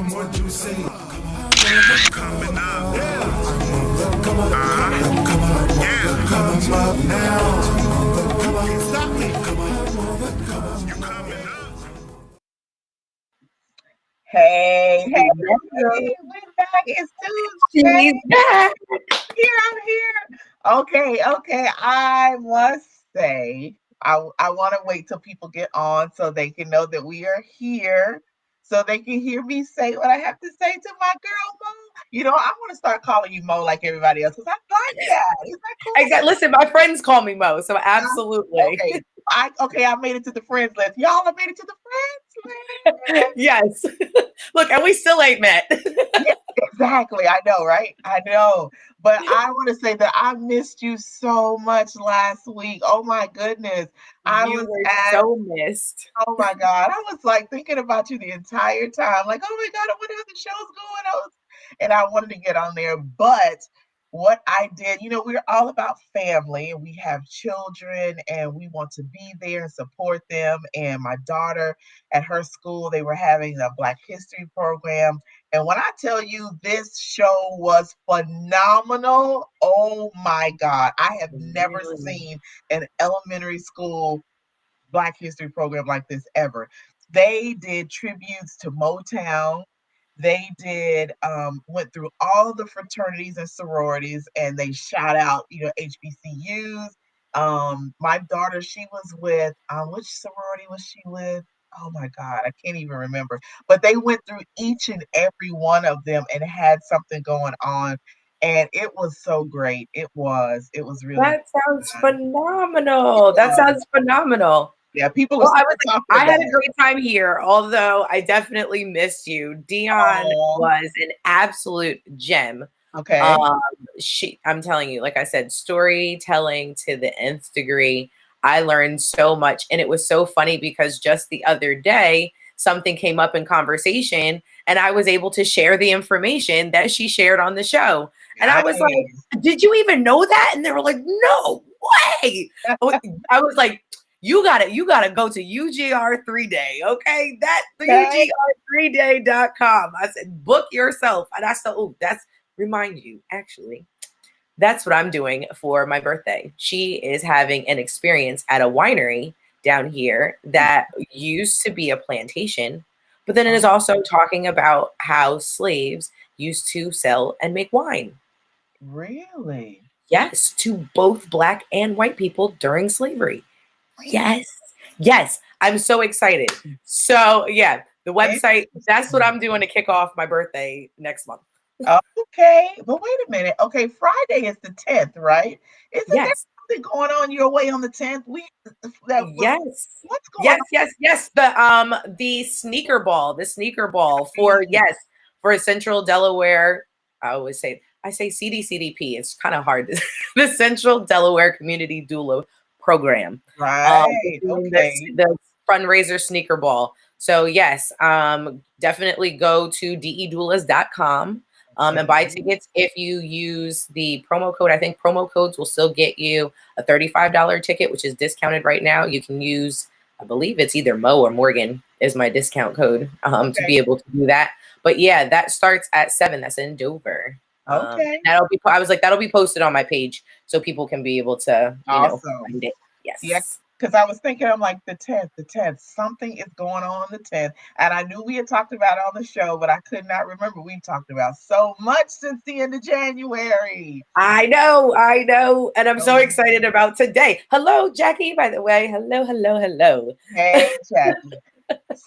what you say. Coming up. Come up now. Stop me. You coming up. Hey, we're back. It's Tuesday. She's back. I'm here. Okay. I must say, I want to wait till people get on so they can know that we are here, so they can hear me say what I have to say to my girl Mo. I want to start calling you Mo like everybody else because I like that. Is that cool? Exactly. Listen, my friends call me Mo, so absolutely. Okay. I made it to the friends list. Y'all have made it to the friends list. Yes. Look, and we still ain't met. Yeah, exactly. I know, right? I know. But I want to say that I missed you so much last week. Oh my goodness. I You was were at, so missed. oh my God. I was like thinking about you the entire time. Like, oh my God, I wonder how the show's going. And I wanted to get on there. But what I did, we're all about family and we have children and we want to be there and support them. And my daughter at her school, they were having a Black History program. And when I tell you this show was phenomenal, oh my God, I have never Really? seen an elementary school Black History program like this ever. They did tributes to Motown. They did went through all the fraternities and sororities, and they shout out, HBCUs. My daughter, she was with which sorority was she with? Oh my God, I can't even remember. But they went through each and every one of them and had something going on, and it was so great. It was really That sounds fun. phenomenal. That sounds phenomenal. Yeah, people are Well, still talking I about had a it. great time here, although I definitely missed you. Dion Oh, was an absolute gem. okay. Um, I'm telling you, like I said, storytelling to the nth degree. I learned so much, and it was so funny because just the other day, something came up in conversation, and I was able to share the information that she shared on the show. And I was Nice. like, "Did you even know that?" And they were like, "No way." I was like, you gotta go to UGR 3-day, okay? That the Okay. UGR3day.com. I said, book yourself. And I said, oh, that's remind you, actually. That's what I'm doing for my birthday. She is having an experience at a winery down here that used to be a plantation, but then it is Oh, also talking about how slaves used to sell and make wine. really? Yes, to both black and white people during slavery. Really? Yes. Yes. I'm so excited. So, yeah, the website, that's what Interesting. I'm doing to kick off my birthday next month. Okay, but wait a minute. Okay, Friday is the 10th, right? Isn't there Yes. something going on your way on the 10th? Yes. What's going Yes, yes, yes. The sneaker ball on? for yes, for Central Delaware. I say CDCDP. It's kind of hard. The Central Delaware Community Doula Program. We're Right. doing Okay. the fundraiser sneaker ball. So yes, definitely go to deedoulas.com and buy Okay. tickets. If you use the promo code, I think promo codes will still get you a $35 ticket, which is discounted right now. You can use, I believe it's either Mo or Morgan is my discount code to Okay. be able to do that. But yeah, that starts at 7. That's in Dover. Okay. I was like, that'll be posted on my page so people can be able to, Awesome. find it. Yeah, Yes. because I was thinking, I'm like, the 10th, something is going on the 10th. And I knew we had talked about it on the show, but I could not remember. We've talked about so much since the end of January. I know. And I'm so So, excited about today. Hello, Jackie, by the way. Hello. hey, Jackie.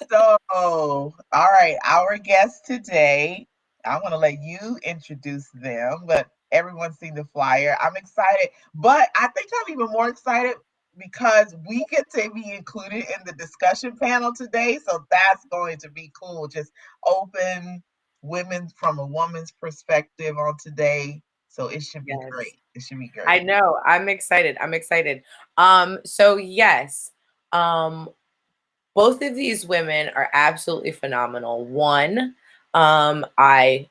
So, all right, our guest today, I want to let you introduce them, but everyone's seen the flyer. I'm excited, but I think I'm even more excited because we get to be included in the discussion panel today. So that's going to be cool. Just open women from a woman's perspective on today. So it should be Yes. great. It should be I great. know. I'm excited. So yes. Um, both of these women are absolutely phenomenal. One, I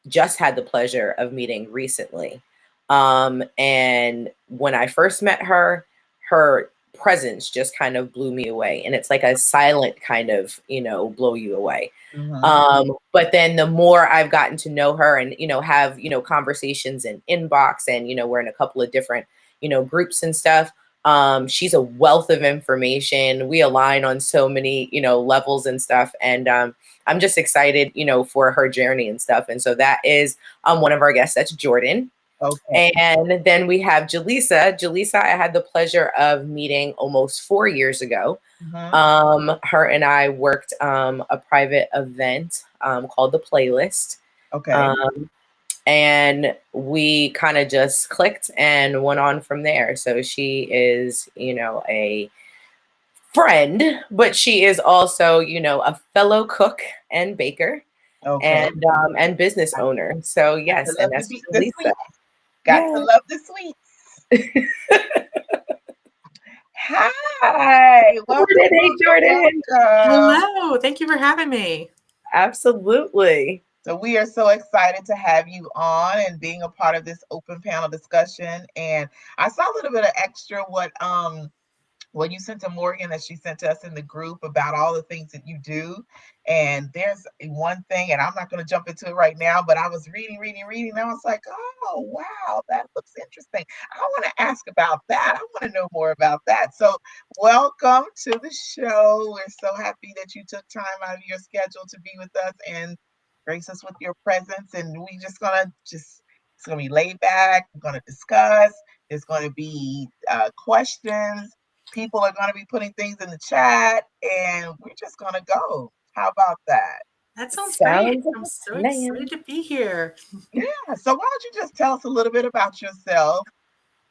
just had the pleasure of meeting recently. And when I first met her, her presence just kind of blew me away. And it's like a silent kind of, blow you away. Mhm. But then the more I've gotten to know her and, have, conversations in inbox and, we're in a couple of different, groups and stuff. She's a wealth of information. We align on so many, levels and stuff. And I'm just excited, for her journey and stuff. And so that is one of our guests. That's Jordan. Okay. And then we have Jaleesa. Jaleesa, I had the pleasure of meeting almost 4 years ago. Mhm. Her and I worked a private event called The Playlist. Okay. And we kind of just clicked and went on from there. So she is, a friend, but she is also, a fellow cook and baker Okay. and business owner. So Got yes, to and love that's the Jaleesa. sweets. Got to Yeah. love the sweets. Hi. Welcome, Jordan, hey, welcome, Jordan. welcome. Hello, thank you for having me. Absolutely. So we are so excited to have you on and being a part of this open panel discussion. And I saw a little bit of extra what you sent to Morgan that she sent to us in the group about all the things that you do. And there's one thing, and I'm not going to jump into it right now, but I was reading, and I was like, oh, wow, that looks interesting. I want to ask about that. I want to know more about that. So welcome to the show. We're so happy that you took time out of your schedule to be with us and grace us with your presence. And we just going to it's going to be laid back. We're going to discuss. There's going to be questions. People are going to be putting things in the chat, and we're just going to go. How about that? That sounds great. Sounds like I'm a so plan. excited to be here. Yeah. So why don't you just tell us a little bit about yourself,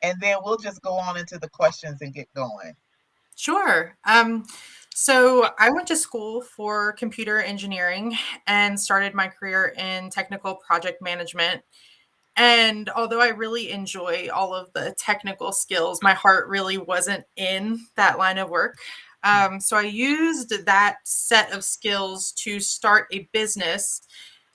and then we'll just go on into the questions and get going. Sure. So I went to school for computer engineering and started my career in technical project management. And although I really enjoy all of the technical skills, my heart really wasn't in that line of work. So I used that set of skills to start a business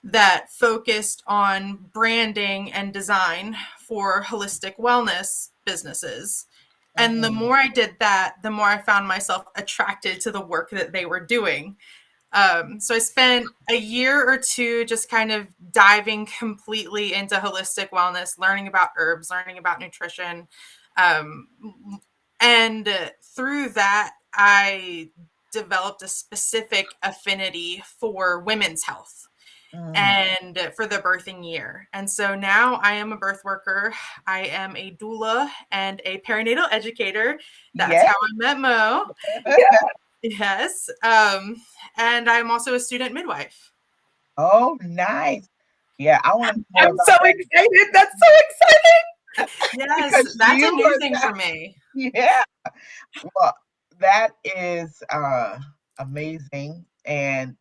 that focused on branding and design for holistic wellness businesses. And the Mhm. more I did that, the more I found myself attracted to the work that they were doing. So I spent a year or two just kind of diving completely into holistic wellness, learning about herbs, learning about nutrition. Um, and through that, I developed a specific affinity for women's health Mm. and for the birthing year. And so now I am a birth worker. I am a doula and a perinatal educator. That's Yeah. how I met Mo. Yes. And I'm also a student midwife. Oh, nice. Yeah, I want to know more I'm about so that excited. That's so exciting. Yes, because that's a you new are thing that. for me. Yeah. Well, that is amazing. And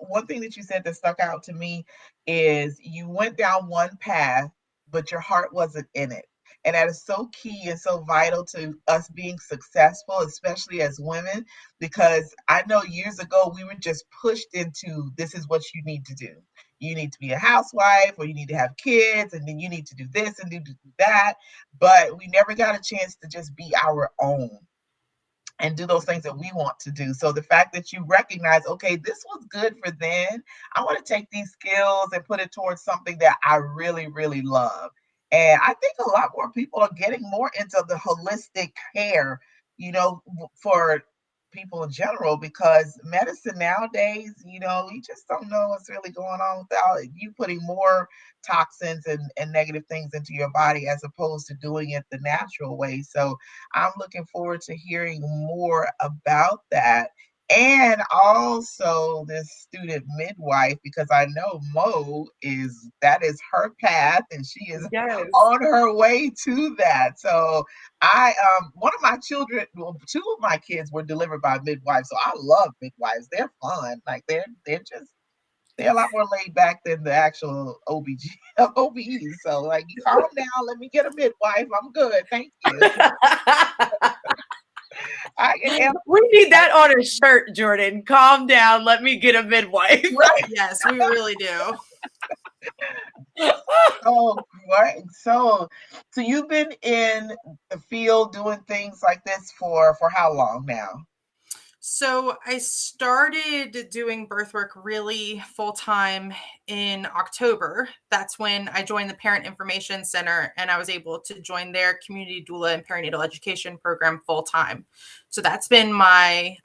one thing that you said that stuck out to me is you went down one path, but your heart wasn't in it. And that is so key and so vital to us being successful, especially as women, because I know years ago we were just pushed into this is what you need to do. You need to be a housewife, or you need to have kids, and then you need to do this and do that. But we never got a chance to just be our own and do those things that we want to do. So the fact that you recognize, okay, this was good for then, I want to take these skills and put it towards something that I really, really love. And I think a lot more people are getting more into the holistic care, for people in general, because medicine nowadays, you just don't know what's really going on without you putting more toxins and negative things into your body as opposed to doing it the natural way. So I'm looking forward to hearing more about that. And also this student midwife, because I know that is her path and she is Yes. on her way to that. So one of my children, well, two of my kids were delivered by midwives. So I love midwives. They're fun. Like they're a lot more laid back than the actual OBs. So like, you calm down, let me get a midwife. I'm good. Thank you. I can handle We need that on a shirt, Jordan. Calm down. Let me get a midwife. right. Yes, we really do. Oh, Right. So you've been in the field doing things like this for how long now? So I started doing birth work really full time in October. That's when I joined the Parent Information Center and I was able to join their community doula and perinatal education program full time. So that's been my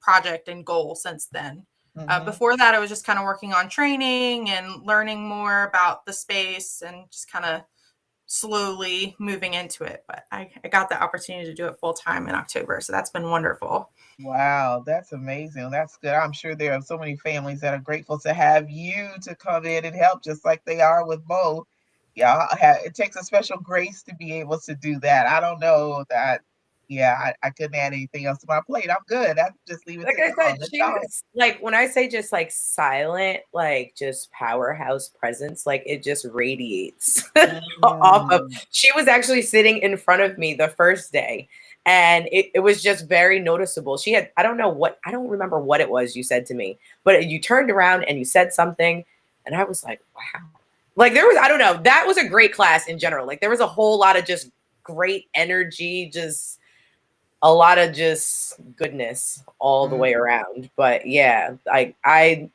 project and goal since then. Mhm. Before that, I was just kind of working on training and learning more about the space and just kind of slowly moving into it. But I got the opportunity to do it full time in October. So that's been wonderful. Wow, that's amazing. That's good. I'm sure there are so many families that are grateful to have you to come in and help, just like they are with Mo. Yeah, it takes a special grace to be able to do that. I don't know that. Yeah, I couldn't add anything else to my plate. I'm good. I just leave it Like to I God. said, That's she all. was like, when I say just like silent, like just powerhouse presence, like it just radiates off of. Mm. She was actually sitting in front of me the first day, and it was just very noticeable. She had, I don't remember what it was you said to me, but you turned around and you said something, and I was like, wow. Like there was, I don't know, that was a great class in general. Like there was a whole lot of just great energy, just a lot of just goodness all the way Mm. around. But yeah, I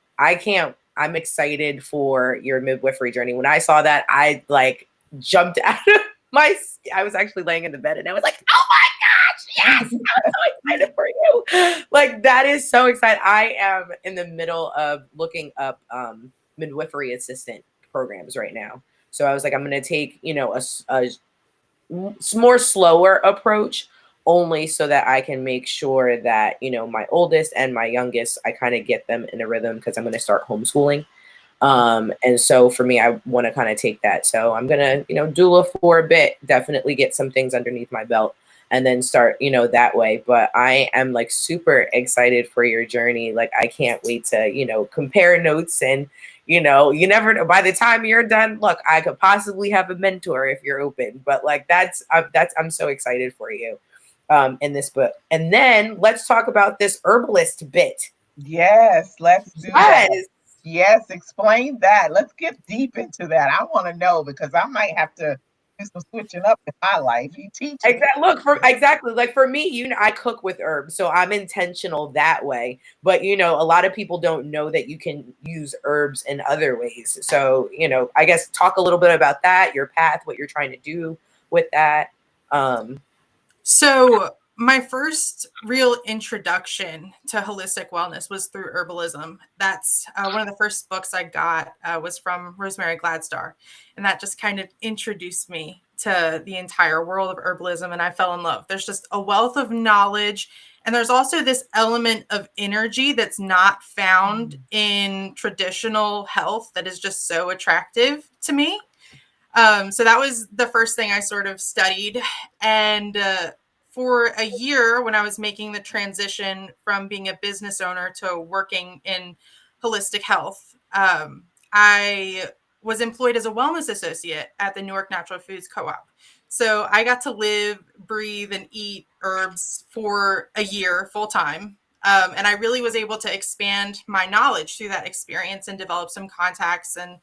can't, I'm excited for your midwifery journey. When I saw that, I like jumped out of I was actually laying in the bed and I was like, oh my gosh, yes, I'm so excited for you. Like that is so exciting. I am in the middle of looking up midwifery assistant programs right now. So I was like, I'm going to take, a more slower approach only so that I can make sure that, my oldest and my youngest, I kind of get them in a rhythm because I'm going to start homeschooling. And so for me, I want to kind of take that. So I'm going to, doula for a bit, definitely get some things underneath my belt and then start, that way. But I am like super excited for your journey. Like I can't wait to, compare notes and, you never know. By the time you're done, look, I could possibly have a mentor if you're open. But like I'm so excited for you in this book. And then let's talk about this herbalist bit. Yes, let's do that. Yes. Yes, explain that. Let's get deep into that. I want to know because I might have to do some switching up in my life. You teach me. Exactly. Look, exactly like for me, I cook with herbs, so I'm intentional that way. But a lot of people don't know that you can use herbs in other ways. So I guess talk a little bit about that, your path, what you're trying to do with that. So my first real introduction to holistic wellness was through herbalism. That's one of the first books I got was from Rosemary Gladstar. And that just kind of introduced me to the entire world of herbalism. And I fell in love. There's just a wealth of knowledge. And there's also this element of energy that's not found in traditional health that is just so attractive to me. So that was the first thing I sort of studied. And for a year, when I was making the transition from being a business owner to working in holistic health, I was employed as a wellness associate at the Newark Natural Foods Co-op. So I got to live, breathe, and eat herbs for a year full time. And I really was able to expand my knowledge through that experience and develop some contacts and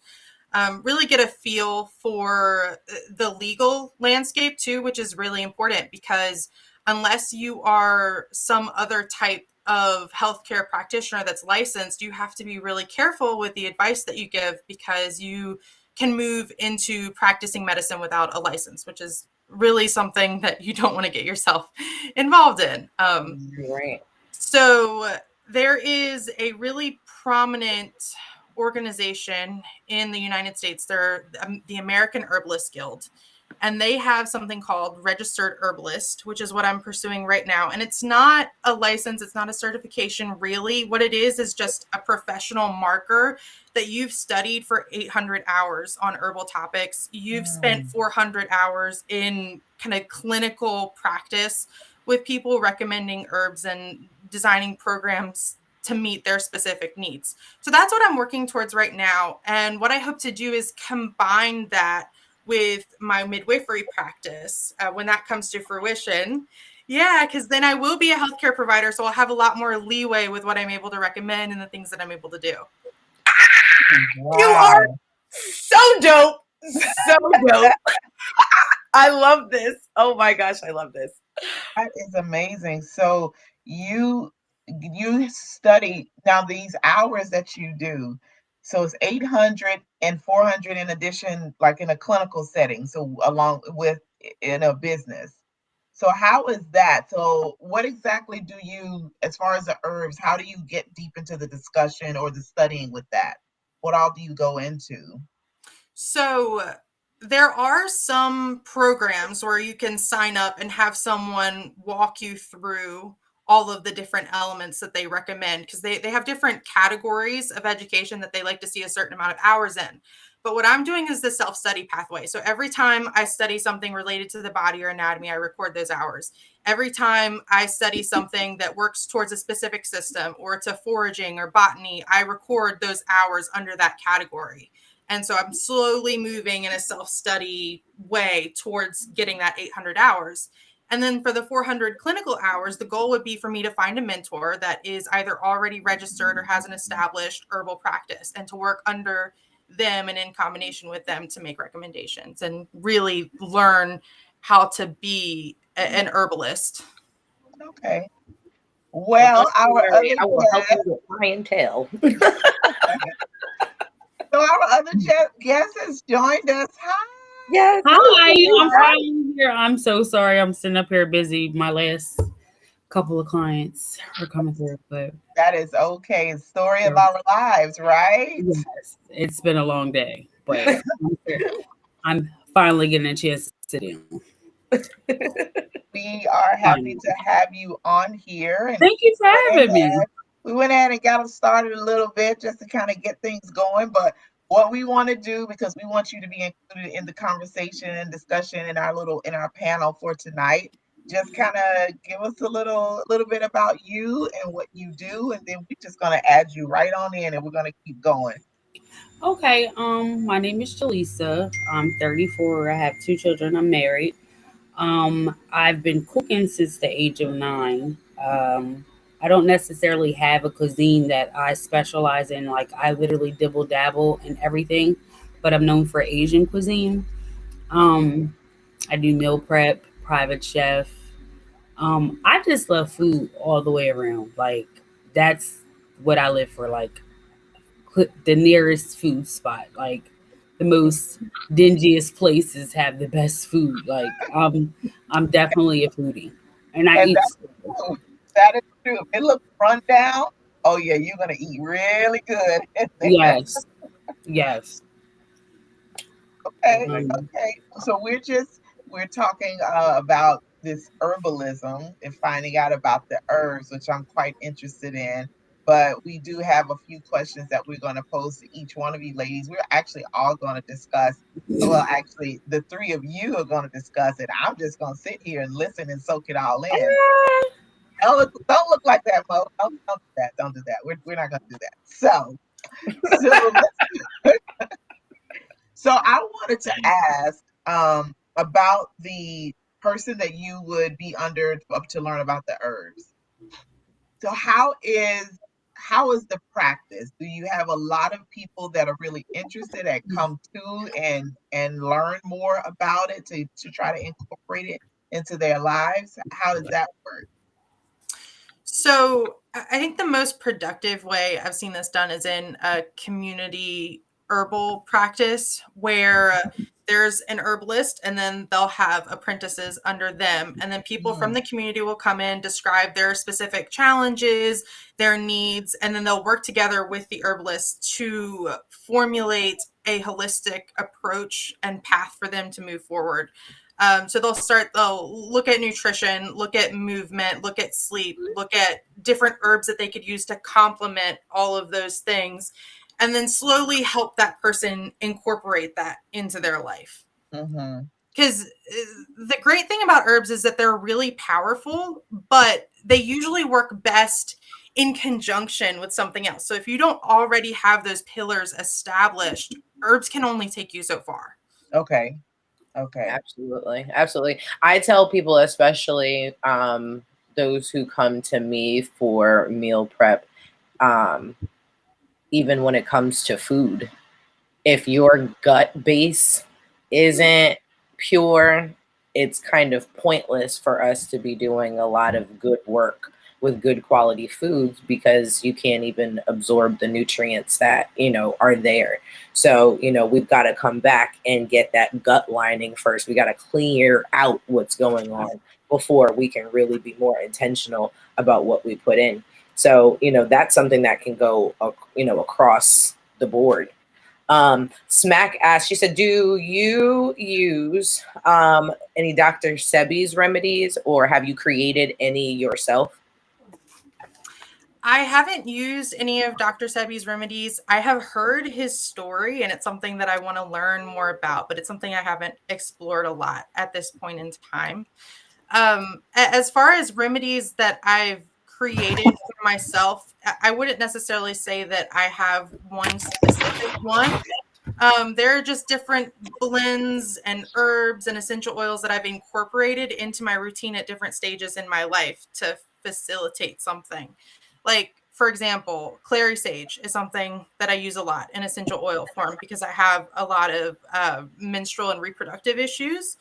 really get a feel for the legal landscape too, which is really important because unless you are some other type of healthcare practitioner that's licensed, you have to be really careful with the advice that you give because you can move into practicing medicine without a license, which is really something that you don't want to get yourself involved in. Right. So there is a really prominent organization in the United States. They're the American Herbalist Guild, and they have something called Registered Herbalist, which is what I'm pursuing right now. And it's not a license, it's not a certification, really. What it is just a professional marker that you've studied for 800 hours on herbal topics. You've spent 400 hours in kind of clinical practice with people recommending herbs and designing programs to meet their specific needs. So that's what I'm working towards right now. And what I hope to do is combine that with my midwifery practice when that comes to fruition. Yeah, because then I will be a healthcare provider. So I'll have a lot more leeway with what I'm able to recommend and the things that I'm able to do. You are so dope. So dope. I love this. Oh my gosh, I love this. That is amazing. So you study now these hours that you do. So it's 800 and 400 in addition, like in a clinical setting. So along with in a business. So how is that? So what exactly do you, as far as the herbs, how do you get deep into the discussion or the studying with that? What all do you go into? So there are some programs where you can sign up and have someone walk you through all of the different elements that they recommend, because they have different categories of education that they like to see a certain amount of hours in. But what I'm doing is the self-study pathway. So every time I study something related to the body or anatomy, I record those hours. Every time I study something that works towards a specific system or to foraging or botany, I record those hours under that category. And so I'm slowly moving in a self-study way towards getting that 800 hours. And then for the 400 clinical hours, the goal would be for me to find a mentor that is either already registered or has an established herbal practice, and to work under them and in combination with them to make recommendations and really learn how to be an herbalist. Okay. Well, our other I will help you with clientele. So our other guest has joined us. Hi. Yes. Hi, I'm finally here. I'm so sorry. I'm sitting up here busy. My last couple of clients are coming through, but That is okay. Story of our lives, right? yes, it's been a long day, but I'm finally getting a chance to sit down. We are happy to have you on here. And thank you for having me. We went ahead and got them started a little bit just to kind of get things going. But what we want to do, because we want you to be included in the conversation and discussion in our panel for tonight, just kind of give us a little bit about you and what you do, and then we're just going to add you right on in, and we're going to keep going. Okay, my name is Jaleesa. I'm 34. I have 2 children. I'm married. I've been cooking since the age of 9. I don't necessarily have a cuisine that I specialize in. Like, I literally dibble dabble in everything, but I'm known for Asian cuisine. I do meal prep, private chef. I just love food all the way around. Like, that's what I live for. Like, the nearest food spot. Like, the most dingiest places have the best food. Like, I'm definitely a foodie, and I eat. That is true. If it looks run down, oh yeah, you're gonna eat really good. Yes, yes. Okay, okay. So we're talking about this herbalism and finding out about the herbs, which I'm quite interested in. But we do have a few questions that we're going to pose to each one of you ladies. We're actually all going to discuss. Well, actually, the 3 of you are going to discuss it. I'm just going to sit here and listen and soak it all in. Don't look like that, Mo. Don't do that. Don't do that. We're not going to do that. So I wanted to ask about the person that you would be under to learn about the herbs. So how is the practice? Do you have a lot of people that are really interested that come to and learn more about it to try to incorporate it into their lives? How does that work? So I think the most productive way I've seen this done is in a community herbal practice where there's an herbalist and then they'll have apprentices under them. And then people from the community will come in, describe their specific challenges, their needs, and then they'll work together with the herbalist to formulate a holistic approach and path for them to move forward. So they'll look at nutrition, look at movement, look at sleep, look at different herbs that they could use to complement all of those things, and then slowly help that person incorporate that into their life. Because the great thing about herbs is that they're really powerful, but they usually work best in conjunction with something else. So if you don't already have those pillars established, herbs can only take you so far. Okay. Absolutely. I tell people, especially those who come to me for meal prep, even when it comes to food, if your gut base isn't pure, it's kind of pointless for us to be doing a lot of good work with good quality foods because you can't even absorb the nutrients that, are there. So, we've got to come back and get that gut lining first. We got to clear out what's going on before we can really be more intentional about what we put in. So, that's something that can go, across the board. Smack asked, she said, do you use any Dr. Sebi's remedies or have you created any yourself? I haven't used any of Dr. Sebi's remedies. I have heard his story and it's something that I want to learn more about, but it's something I haven't explored a lot at this point in time. As far as remedies that I've created for myself, I wouldn't necessarily say that I have one specific one. There are just different blends and herbs and essential oils that I've incorporated into my routine at different stages in my life to facilitate something. Like, for example, clary sage is something that I use a lot in essential oil form because I have a lot of menstrual and reproductive issues.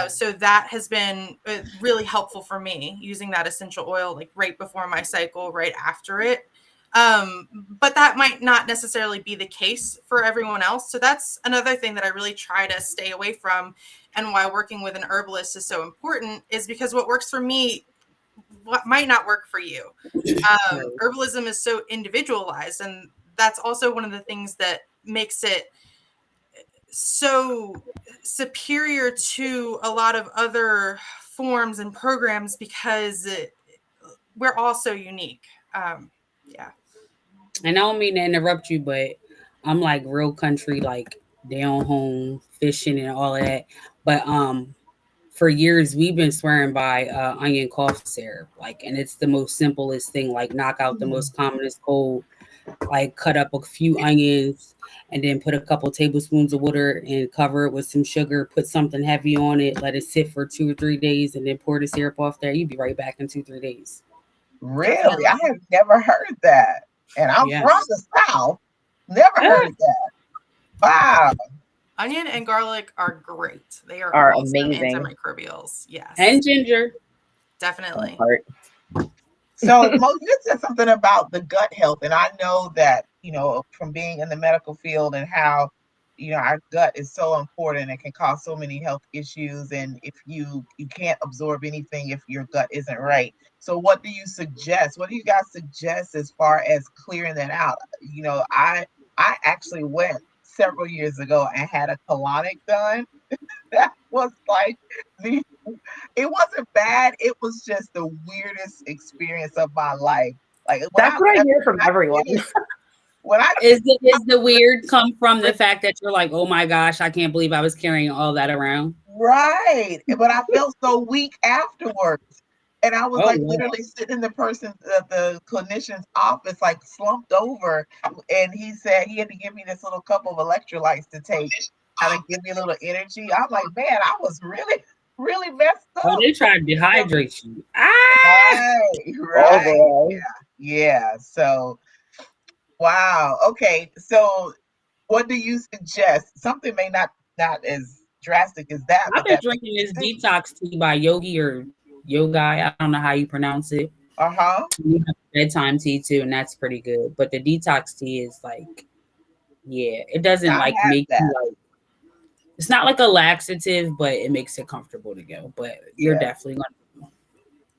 So that has been really helpful for me, using that essential oil like right before my cycle, right after it. But that might not necessarily be the case for everyone else. So that's another thing that I really try to stay away from, and why working with an herbalist is so important is because what works for me, what might not work for you. Herbalism is so individualized, and that's also one of the things that makes it so superior to a lot of other forms and programs because we're all so unique. Yeah. And I don't mean to interrupt you, but I'm like real country, like down home fishing and all of that. But for years we've been swearing by onion cough syrup, like, and it's the most simplest thing, like knock out the most commonest cold, like cut up a few onions and then put a couple tablespoons of water and cover it with some sugar, put something heavy on it, let it sit for 2 or 3 days, and then pour the syrup off there. You'd be right back in 2-3 days. Really? I have never heard that. And I'm from the South. Never heard that. Wow. Onion and garlic are great. They are awesome amazing antimicrobials. Yes. And ginger. Definitely. So Mo, you said something about the gut health. And I know that, from being in the medical field and how, our gut is so important and can cause so many health issues. And if you can't absorb anything if your gut isn't right. So what do you suggest? What do you guys suggest as far as clearing that out? I actually went several years ago and had a colonic done. That was like, it wasn't bad. It was just the weirdest experience of my life. Like that's what I hear from everyone. Is the weird come from the fact that you're like, oh my gosh, I can't believe I was carrying all that around? Right. But I felt so weak afterwards. And I was literally sitting in the clinician's office, like slumped over. And he said he had to give me this little cup of electrolytes to take and to give me a little energy. I'm like, man, I was really, really messed up. Oh, they tried to dehydrate you. Right. Yeah. So, wow. Okay. So what do you suggest? Something may not as drastic as that. I've been drinking this detox tea by Yogi or Yogai. I don't know how you pronounce it. You have bedtime tea too, and that's pretty good. But the detox tea is like, it doesn't like make you like. It's not like a laxative, but it makes it comfortable to go. But you're definitely gonna.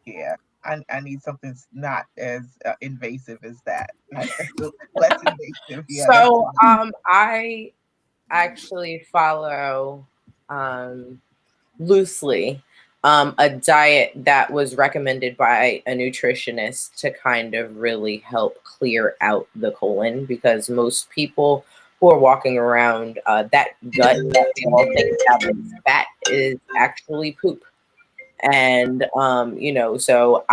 Yeah, I need something not as invasive as that. Less invasive. Yeah. So I actually follow loosely a diet that was recommended by a nutritionist to kind of really help clear out the colon, because most people who are walking around that gut that they all think is fat is actually poop. And so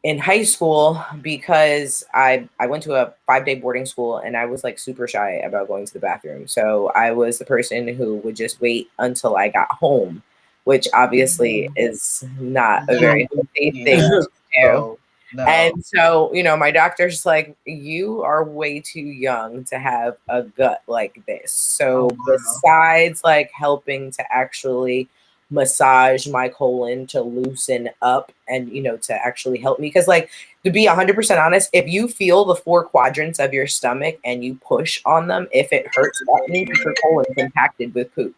in high school, because I went to a 5-day boarding school and I was like super shy about going to the bathroom. So I was the person who would just wait until I got home, which obviously is not a very healthy thing to do. No. And so, my doctor's like, you are way too young to have a gut like this. So, Oh, wow. besides like helping to actually massage my colon to loosen up and, to actually help me, because, like, to be 100% honest, if you feel the 4 quadrants of your stomach and you push on them, if it hurts, that means your colon is impacted with poop.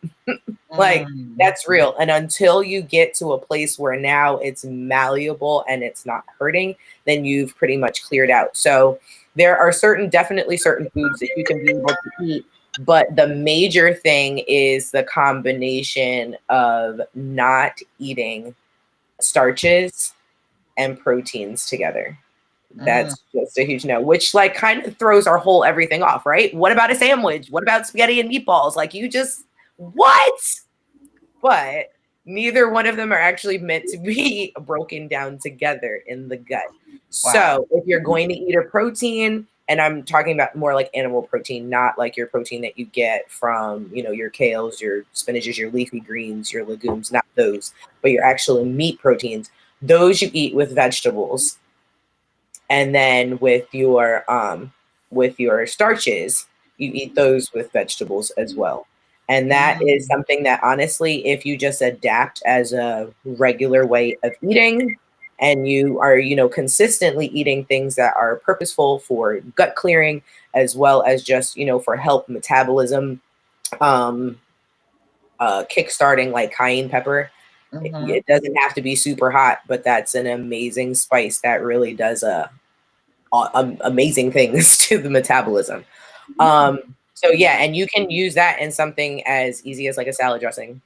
Like, that's real. And until you get to a place where now it's malleable and it's not hurting, then you've pretty much cleared out. So there are definitely certain foods that you can be able to eat. But the major thing is the combination of not eating starches and proteins together. That's just a huge no, which like kind of throws our whole everything off, right? What about a sandwich? What about spaghetti and meatballs? Like, you just, what? But neither one of them are actually meant to be broken down together in the gut. Wow. So if you're going to eat a protein, and I'm talking about more like animal protein, not like your protein that you get from, your kales, your spinaches, your leafy greens, your legumes, not those, but your actual meat proteins, those you eat with vegetables. And then with your starches, you eat those with vegetables as well. And that is something that, honestly, if you just adapt as a regular way of eating, and you are, consistently eating things that are purposeful for gut clearing, as well as just, for help metabolism, kickstarting, like cayenne pepper. It doesn't have to be super hot, but that's an amazing spice that really does amazing things to the metabolism. So yeah, and you can use that in something as easy as like a salad dressing.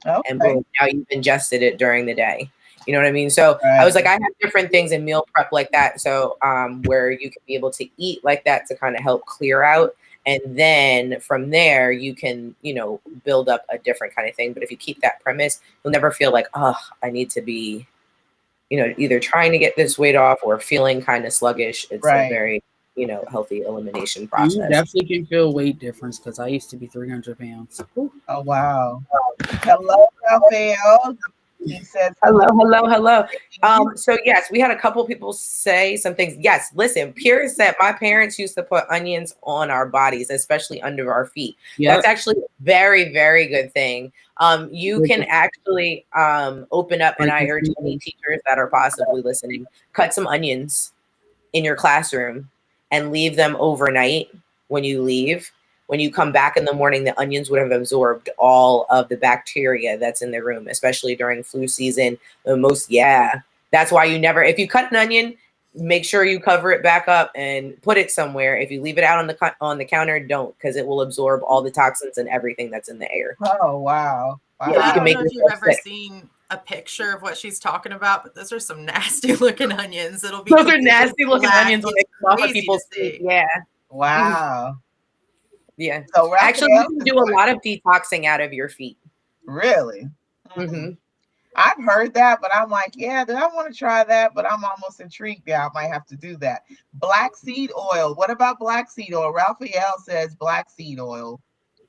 Okay. And boom, now you've ingested it during the day. You know what I mean? So I was like, I have different things in meal prep like that. So where you can be able to eat like that to kind of help clear out. And then from there, you can, build up a different kind of thing. But if you keep that premise, you'll never feel like, oh, I need to be, either trying to get this weight off or feeling kind of sluggish. It's a very, healthy elimination process. You definitely can feel weight difference, because I used to be 300 pounds. Oh, wow. Hello, Raphael. He says, hello. So yes, we had a couple people say some things. Yes, listen, Pierre said my parents used to put onions on our bodies, especially under our feet. Yep. That's actually a very, very good thing. You can actually open up, and I urge any teachers that are possibly listening, cut some onions in your classroom and leave them overnight. When you leave, when you come back in the morning, the onions would have absorbed all of the bacteria that's in the room, especially during flu season. That's why you never, if you cut an onion, make sure you cover it back up and put it somewhere. If you leave it out on the counter, don't, because it will absorb all the toxins and everything that's in the air. Oh, wow. Yeah, I don't know if you've ever seen a picture of what she's talking about, but those are some nasty looking onions. Those are nasty looking onions when they come off of people's feet. Yeah. Wow. Yeah. So actually, you can do a lot of detoxing out of your feet. Really? Mm-hmm. I've heard that, but I'm like, yeah, do I want to try that? But I'm almost intrigued now. I might have to do that. Black seed oil. What about black seed oil? Raphael says black seed oil.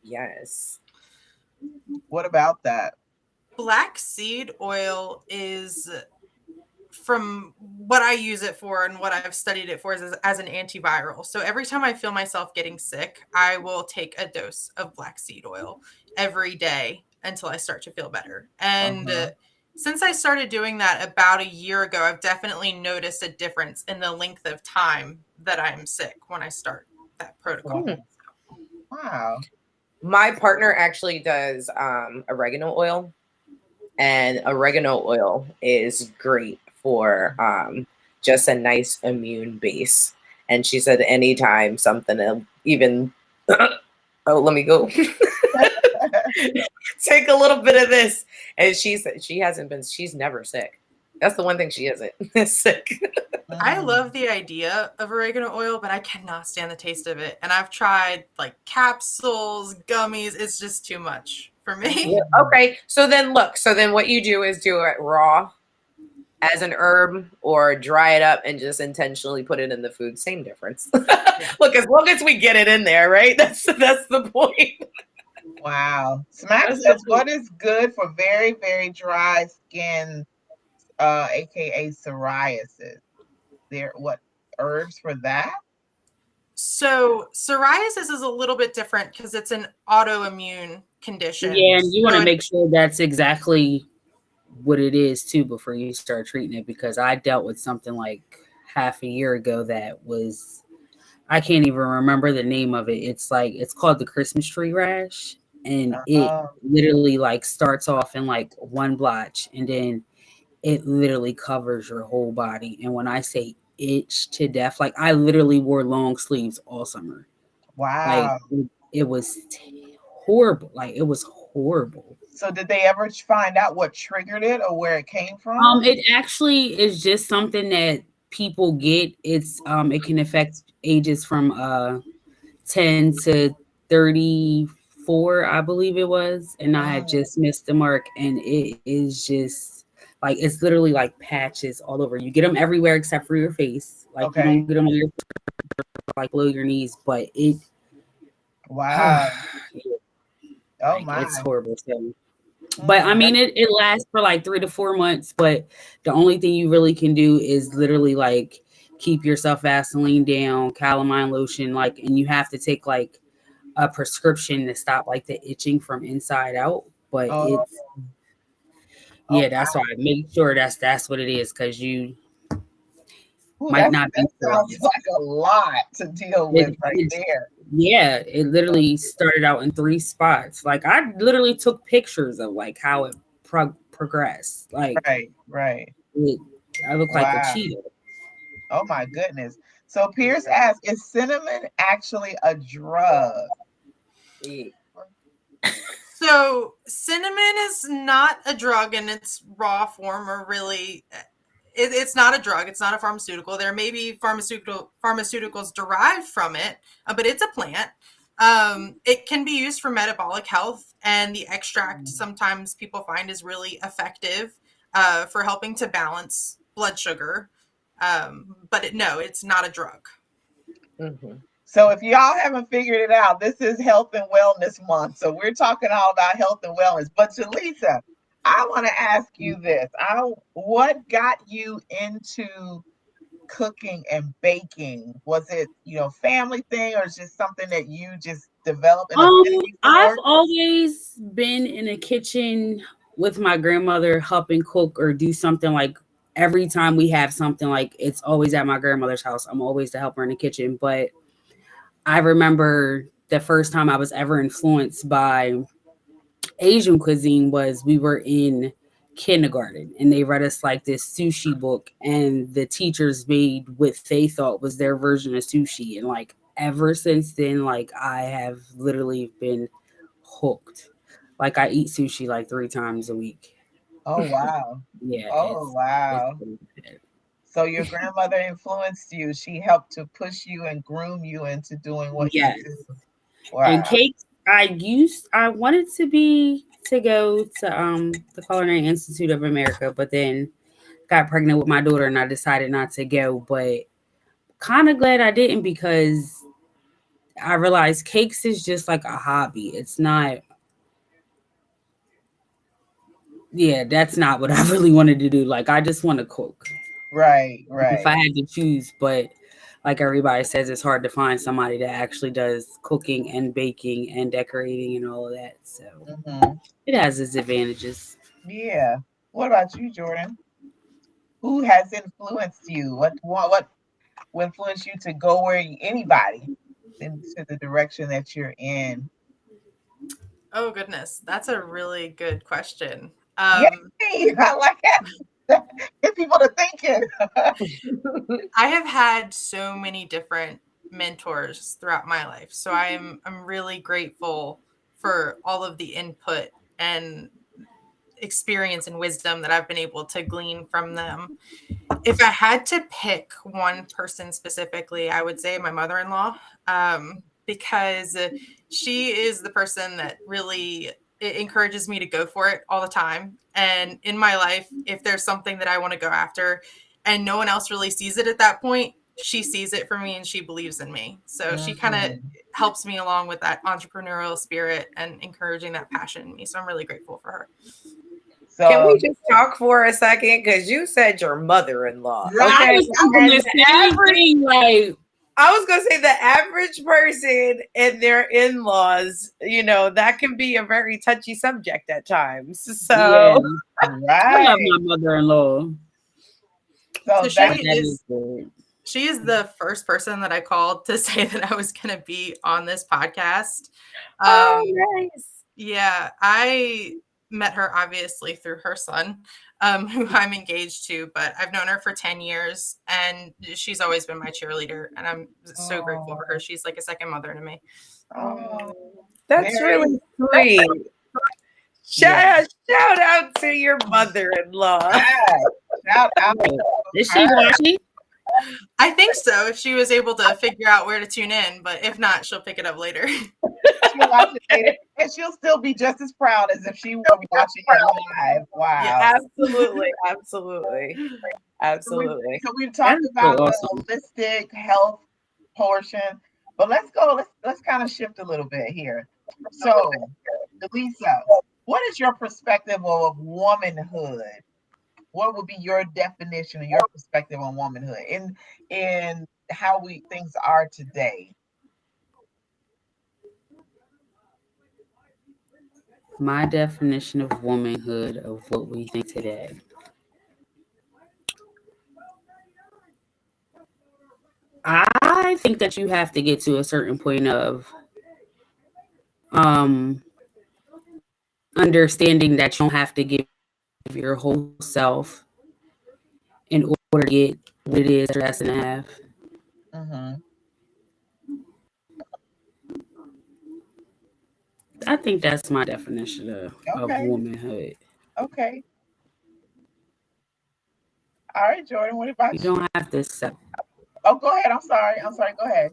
Yes. What about that? Black seed oil is, from what I use it for and what I've studied it for, is as an antiviral. So every time I feel myself getting sick, I will take a dose of black seed oil every day until I start to feel better. And since I started doing that about a year ago, I've definitely noticed a difference in the length of time that I'm sick when I start that protocol. Wow. My partner actually does oregano oil, and oregano oil is great for just a nice immune base. And she said anytime something, even, oh, let me go. Take a little bit of this. And she said she's never sick. That's the one thing she isn't sick. I love the idea of oregano oil, but I cannot stand the taste of it. And I've tried like capsules, gummies. It's just too much for me. Yeah, okay. So then what you do is do it raw as an herb, or dry it up and just intentionally put it in the food. Same difference. Look, as long as we get it in there, right? That's the point. Wow. Smack says, what is good for very, very dry skin, aka psoriasis? what herbs for that? So psoriasis is a little bit different because it's an autoimmune condition. Yeah, and you want So to it- make sure that's exactly what it is too before you start treating it, because I dealt with something like half a year ago that was, I can't even remember the name of it. It's called the Christmas tree rash, and it Oh, literally like starts off in like one blotch, and then it literally covers your whole body. And when I say itch to death, like I literally wore long sleeves all summer. Like wow. it was horrible. Like it was horrible. So did they ever find out what triggered it or where it came from? It actually is just something that people get. It can affect ages from 10 to 34, I believe it was, and I had Mm, just missed the mark, and it is just like it's literally like patches all over. You get them everywhere except for your face. Like you okay. don't get them on your like below your knees, but it Wow. Oh like my. it's horrible. So, but I mean, That's it lasts for like 3 to 4 months. But the only thing you really can do is literally like keep yourself Vaseline down, calamine lotion, like, and you have to take like a prescription to stop like the itching from inside out. But oh, it's oh yeah, that's why I make sure that's what it is, because you wow. Ooh, might not be that sounds psoriasis. like a lot to deal with right It's there. yeah, it literally started out in 3 spots. Like I literally took pictures of like how it progressed. Like Right, right. it, I look like a Wow. cheetah. Oh my goodness. So Pierce asked, is cinnamon actually a drug? So cinnamon is not a drug in its raw form, or really, it's not a drug. It's not a pharmaceutical. There may be pharmaceuticals derived from it, but it's a plant. It can be used for metabolic health, and the extract sometimes people find is really effective for helping to balance blood sugar. But no, it's not a drug. Mhm. So if y'all haven't figured it out, this is Health and Wellness Month. So we're talking all about health and wellness. But Jaleesa, I want to ask you this. What got you into cooking and baking? Was it, family thing, or is just something that you just developed an affinity I've for? always been in the kitchen with my grandmother helping cook or do something. Like every time we have something, like it's always at my grandmother's house. I'm always the helper in the kitchen. But I remember the first time I was ever influenced by Asian cuisine was we were in kindergarten and they read us like this sushi book, and the teachers made what they thought was their version of sushi. And like ever since then, like I have literally been hooked. Like I eat sushi like 3 times a week. Oh, wow. Yeah, Oh, it's wow. really good. So your grandmother influenced you. She helped to push you and groom you into doing what you Yes. do. And Wow. cakes, I wanted to go to the Culinary Institute of America, but then got pregnant with my daughter and I decided not to go. But kind of glad I didn't, because I realized cakes is just like a hobby. It's not, yeah, that's not what I really wanted to do. Like I just want to cook Right, if I right. had to choose. But like everybody says, it's hard to find somebody that actually does cooking and baking and decorating and all of that. So Hmm. it has its advantages. Yeah. What about you, Jordan? Who has influenced you? What influenced you to go where anybody into the direction that you're in? Oh goodness, that's a really good question. Yay! I like that. Get people to thinking. I have had so many different mentors throughout my life. So I'm really grateful for all of the input and experience and wisdom that I've been able to glean from them. If I had to pick one person specifically, I would say my mother-in-law, because she is the person that really it encourages me to go for it all the time. And in my life, if there's something that I want to go after and no one else really sees it at that point, she sees it for me and she believes in me. So she kind of Mhm. helps me along with that entrepreneurial spirit and encouraging that passion in me. So I'm really grateful for her. Can So we just talk for a second? Because you said your mother-in-law. Right. I Okay. was thinking And the the same average, thing. Like, I was gonna say the average person and their in-laws, that can be a very touchy subject at times. yeah, So I right. love my mother-in-law. So So that's That is good. she is the first person that I called to say that I was going to be on this podcast. nice. Yeah, I met her obviously through her son, who I'm engaged to, but I've known her for 10 years and she's always been my cheerleader. And I'm so grateful for her. She's like a second mother to me. oh, That's very really sweet. Yeah. Shout out to your mother-in-law. right. Shout out to Is she her. watching? I think so, if she was able to figure out where to tune in, but if not, she'll pick it up later. She'll watch it later, and she'll still be just as proud as if she were watching it live. Wow. Yes. Absolutely. Absolutely. Absolutely. So we've talked That's about so the awesome. holistic health portion, but let's go. Let's kind of shift a little bit here. So, Lisa, what is your perspective of womanhood? What would be your definition and your perspective on womanhood in how things are today? My definition of womanhood of what we think today. I think that you have to get to a certain point of understanding that you don't have to give your whole self in order to get what it is that's in half. Mm-hmm. I think that's my definition of Okay. womanhood. Okay. All right, Jordan. What about You you? don't have to accept. Oh, go ahead. I'm sorry. Go ahead.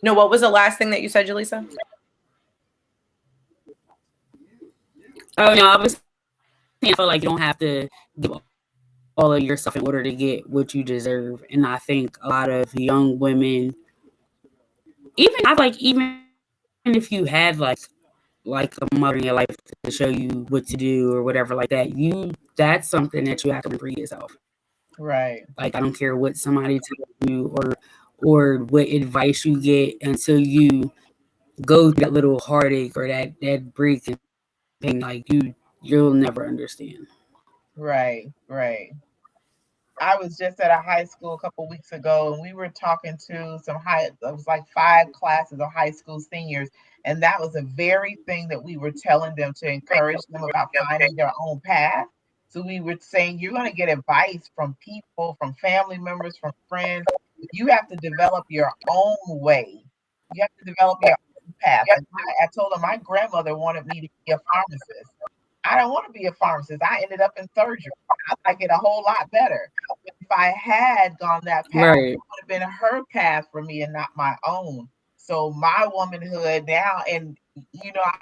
No, what was the last thing that you said, Jaleesa? Oh no, I was saying I feel like you don't have to give all of yourself in order to get what you deserve. And I think a lot of young women, even if you had like a mother in your life to show you what to do or whatever like that, that's something that you have to bring yourself. Right. Like I don't care what somebody tells you or what advice you get until you go through that little heartache or that break and pain, like you'll never understand. Right. Right. I was just at a high school a couple weeks ago, and we were talking to it was like 5 classes of high school seniors, and that was the very thing that we were telling them to encourage them about finding their own path. So we were saying you're going to get advice from people, from family members, from friends. You have to develop your own way. You have to develop your own path. Like I told them my grandmother wanted me to be a pharmacist. I don't want to be a pharmacist. I ended up in surgery. I like it a whole lot better. But if I had gone that path, Right. it would have been her path for me and not my own. So my womanhood now, and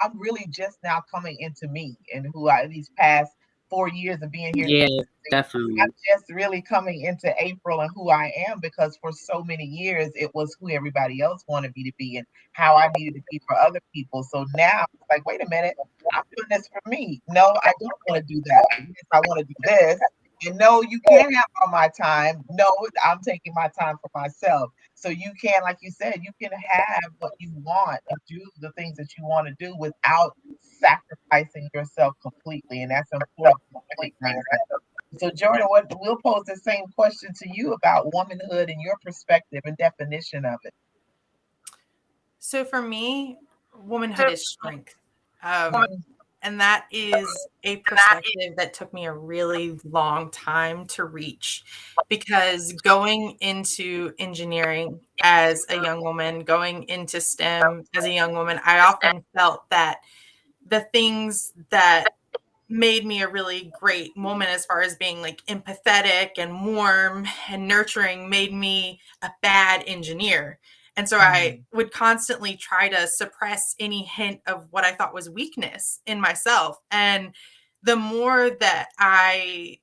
I'm really just now coming into me and these past 4 years of being here. Yeah, definitely. I'm just really coming into April and who I am, because for so many years it was who everybody else wanted me to be and how I needed to be for other people. So now it's like, wait a minute, I'm doing this for me. No, I don't want to do that. Yes, I want to do this. And no, you can't have all my time. No, I'm taking my time for myself. So you can, like you said, you can have what you want and do the things that you want to do without sacrificing yourself completely. And that's important to recognize that. So Jordan, we'll pose the same question to you about womanhood and your perspective and definition of it. So for me, womanhood is strength. And that is a perspective that took me a really long time to reach, because going into engineering as a young woman, going into STEM as a young woman, I often felt that the things that made me a really great woman as far as being like empathetic and warm and nurturing made me a bad engineer. And so I would constantly try to suppress any hint of what I thought was weakness in myself. And the more that I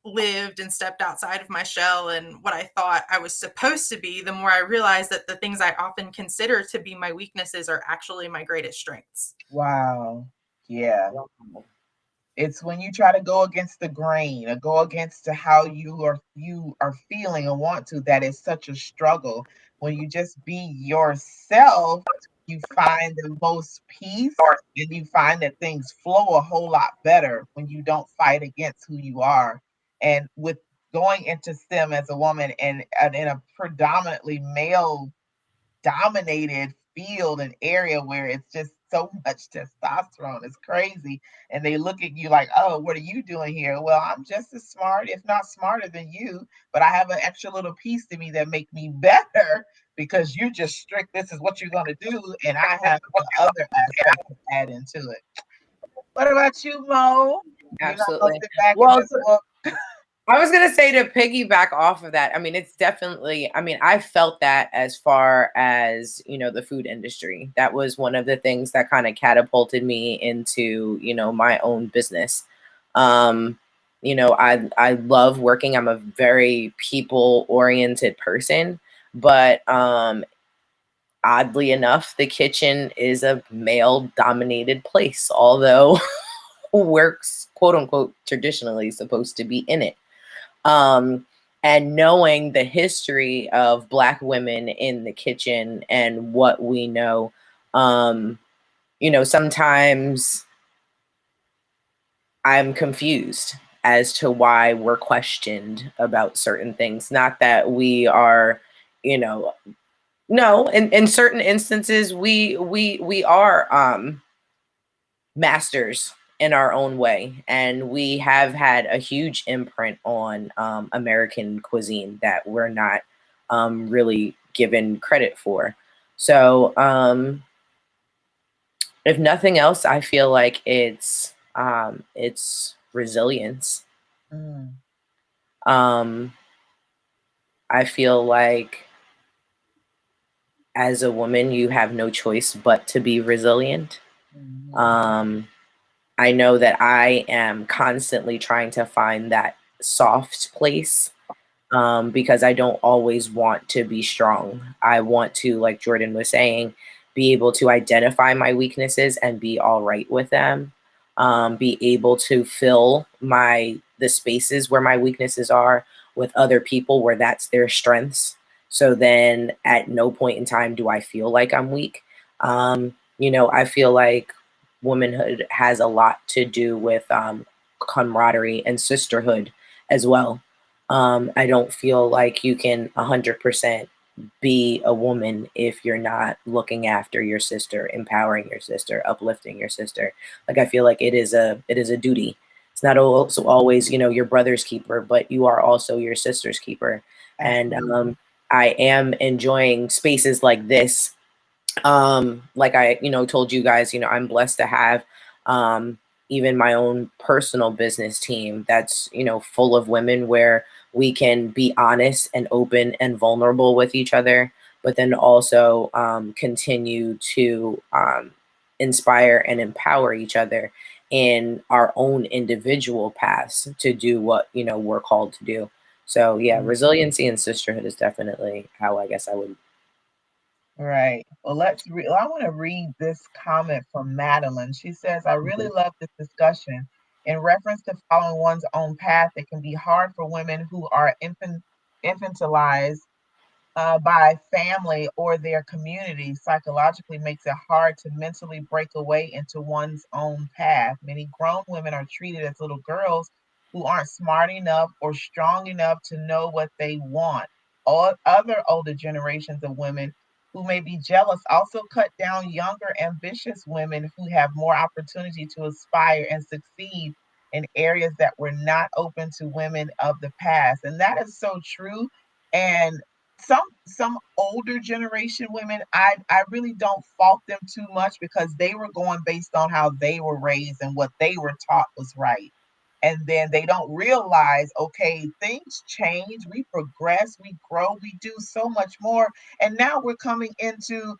lived and stepped outside of my shell and what I thought I was supposed to be, the more I realized that the things I often consider to be my weaknesses are actually my greatest strengths. Wow. Yeah. It's when you try to go against the grain or go against to how you are feeling or want to, that is such a struggle. When you just be yourself, you find the most peace and you find that things flow a whole lot better when you don't fight against who you are. And with going into STEM as a woman and in a predominantly male dominated field and area where it's just so much testosterone. It's crazy. And they look at you like, oh, what are you doing here? Well, I'm just as smart, if not smarter than you, but I have an extra little piece to me that make me better because you're just strict. This is what you're going to do. And I have the other aspect to add into it. What about you, Mo? You're not going to Absolutely. sit back and Well, just look. I was gonna say, to piggyback off of that, I mean, it's definitely, I mean, I felt that as far as, the food industry. That was one of the things that kind of catapulted me into, my own business. Um, I love working. I'm a very people oriented person, but oddly enough, the kitchen is a male dominated place, although work's quote unquote traditionally supposed to be in it. um, and knowing the history of Black women in the kitchen and what we know, um, sometimes I'm confused as to why we're questioned about certain things. Not that we are, you know, no, in certain instances we are masters in our own way, and we have had a huge imprint on American cuisine that we're not really given credit for. So if nothing else, I feel like it's resilience. Mm, um I feel like as a woman you have no choice but to be resilient. mhm, um I know that I am constantly trying to find that soft place, because I don't always want to be strong. I want to, like Jordan was saying, be able to identify my weaknesses and be all right with them. Be able to fill the spaces where my weaknesses are with other people where that's their strengths. So then at no point in time do I feel like I'm weak. I feel like womanhood has a lot to do with camaraderie and sisterhood as well. I don't feel like you can 100% be a woman if you're not looking after your sister, empowering your sister, uplifting your sister. Like I feel like it is a duty. It's not also always, your brother's keeper, but you are also your sister's keeper. And absolutely. I am enjoying spaces like this. Like I told you guys, I'm blessed to have um even my own personal business team that's full of women, where we can be honest and open and vulnerable with each other, but then also continue to inspire and empower each other in our own individual paths to do what we're called to do. So yeah, Mm. resiliency and sisterhood is definitely how I guess I would. Right. Well, let's read. I want to read this comment from Madeline. She says, I really love this discussion. In reference to following one's own path, it can be hard for women who are infantilized by family or their community. Psychologically makes it hard to mentally break away into one's own path. Many grown women are treated as little girls who aren't smart enough or strong enough to know what they want. All other older generations of women who may be jealous also cut down younger, ambitious women who have more opportunity to aspire and succeed in areas that were not open to women of the past. And that is so true. And some older generation women, I really don't fault them too much because they were going based on how they were raised and what they were taught was right. And then they don't realize, okay, things change, we progress, we grow, we do so much more. And now we're coming into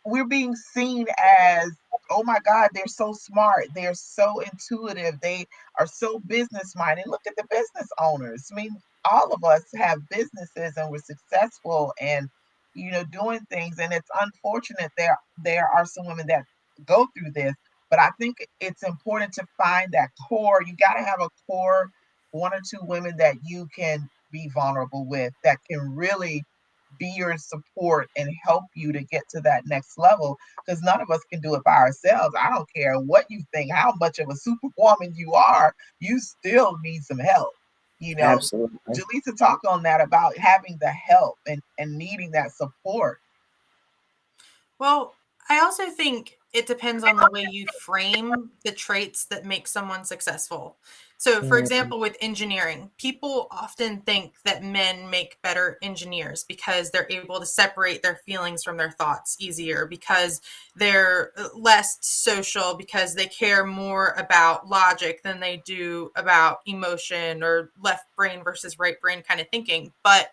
we're being seen as, oh my God, they're so smart, they're so intuitive, they are so business minded. Look at the business owners. I mean, all of us have businesses and we're successful and doing things. And it's unfortunate there are some women that go through this, but I think it's important to find that core. You got to have a core, one or two women that you can be vulnerable with, that can really be your support and help you to get to that next level, because none of us can do it by ourselves. I don't care what you think, how much of a superwoman you are, you still need some help. Absolutely. Jaleesa talked on that about having the help and needing that support. Well, I also think it depends on the way you frame the traits that make someone successful. So, for example, with engineering, people often think that men make better engineers because they're able to separate their feelings from their thoughts easier, because they're less social, because they care more about logic than they do about emotion or left brain versus right brain kind of thinking. But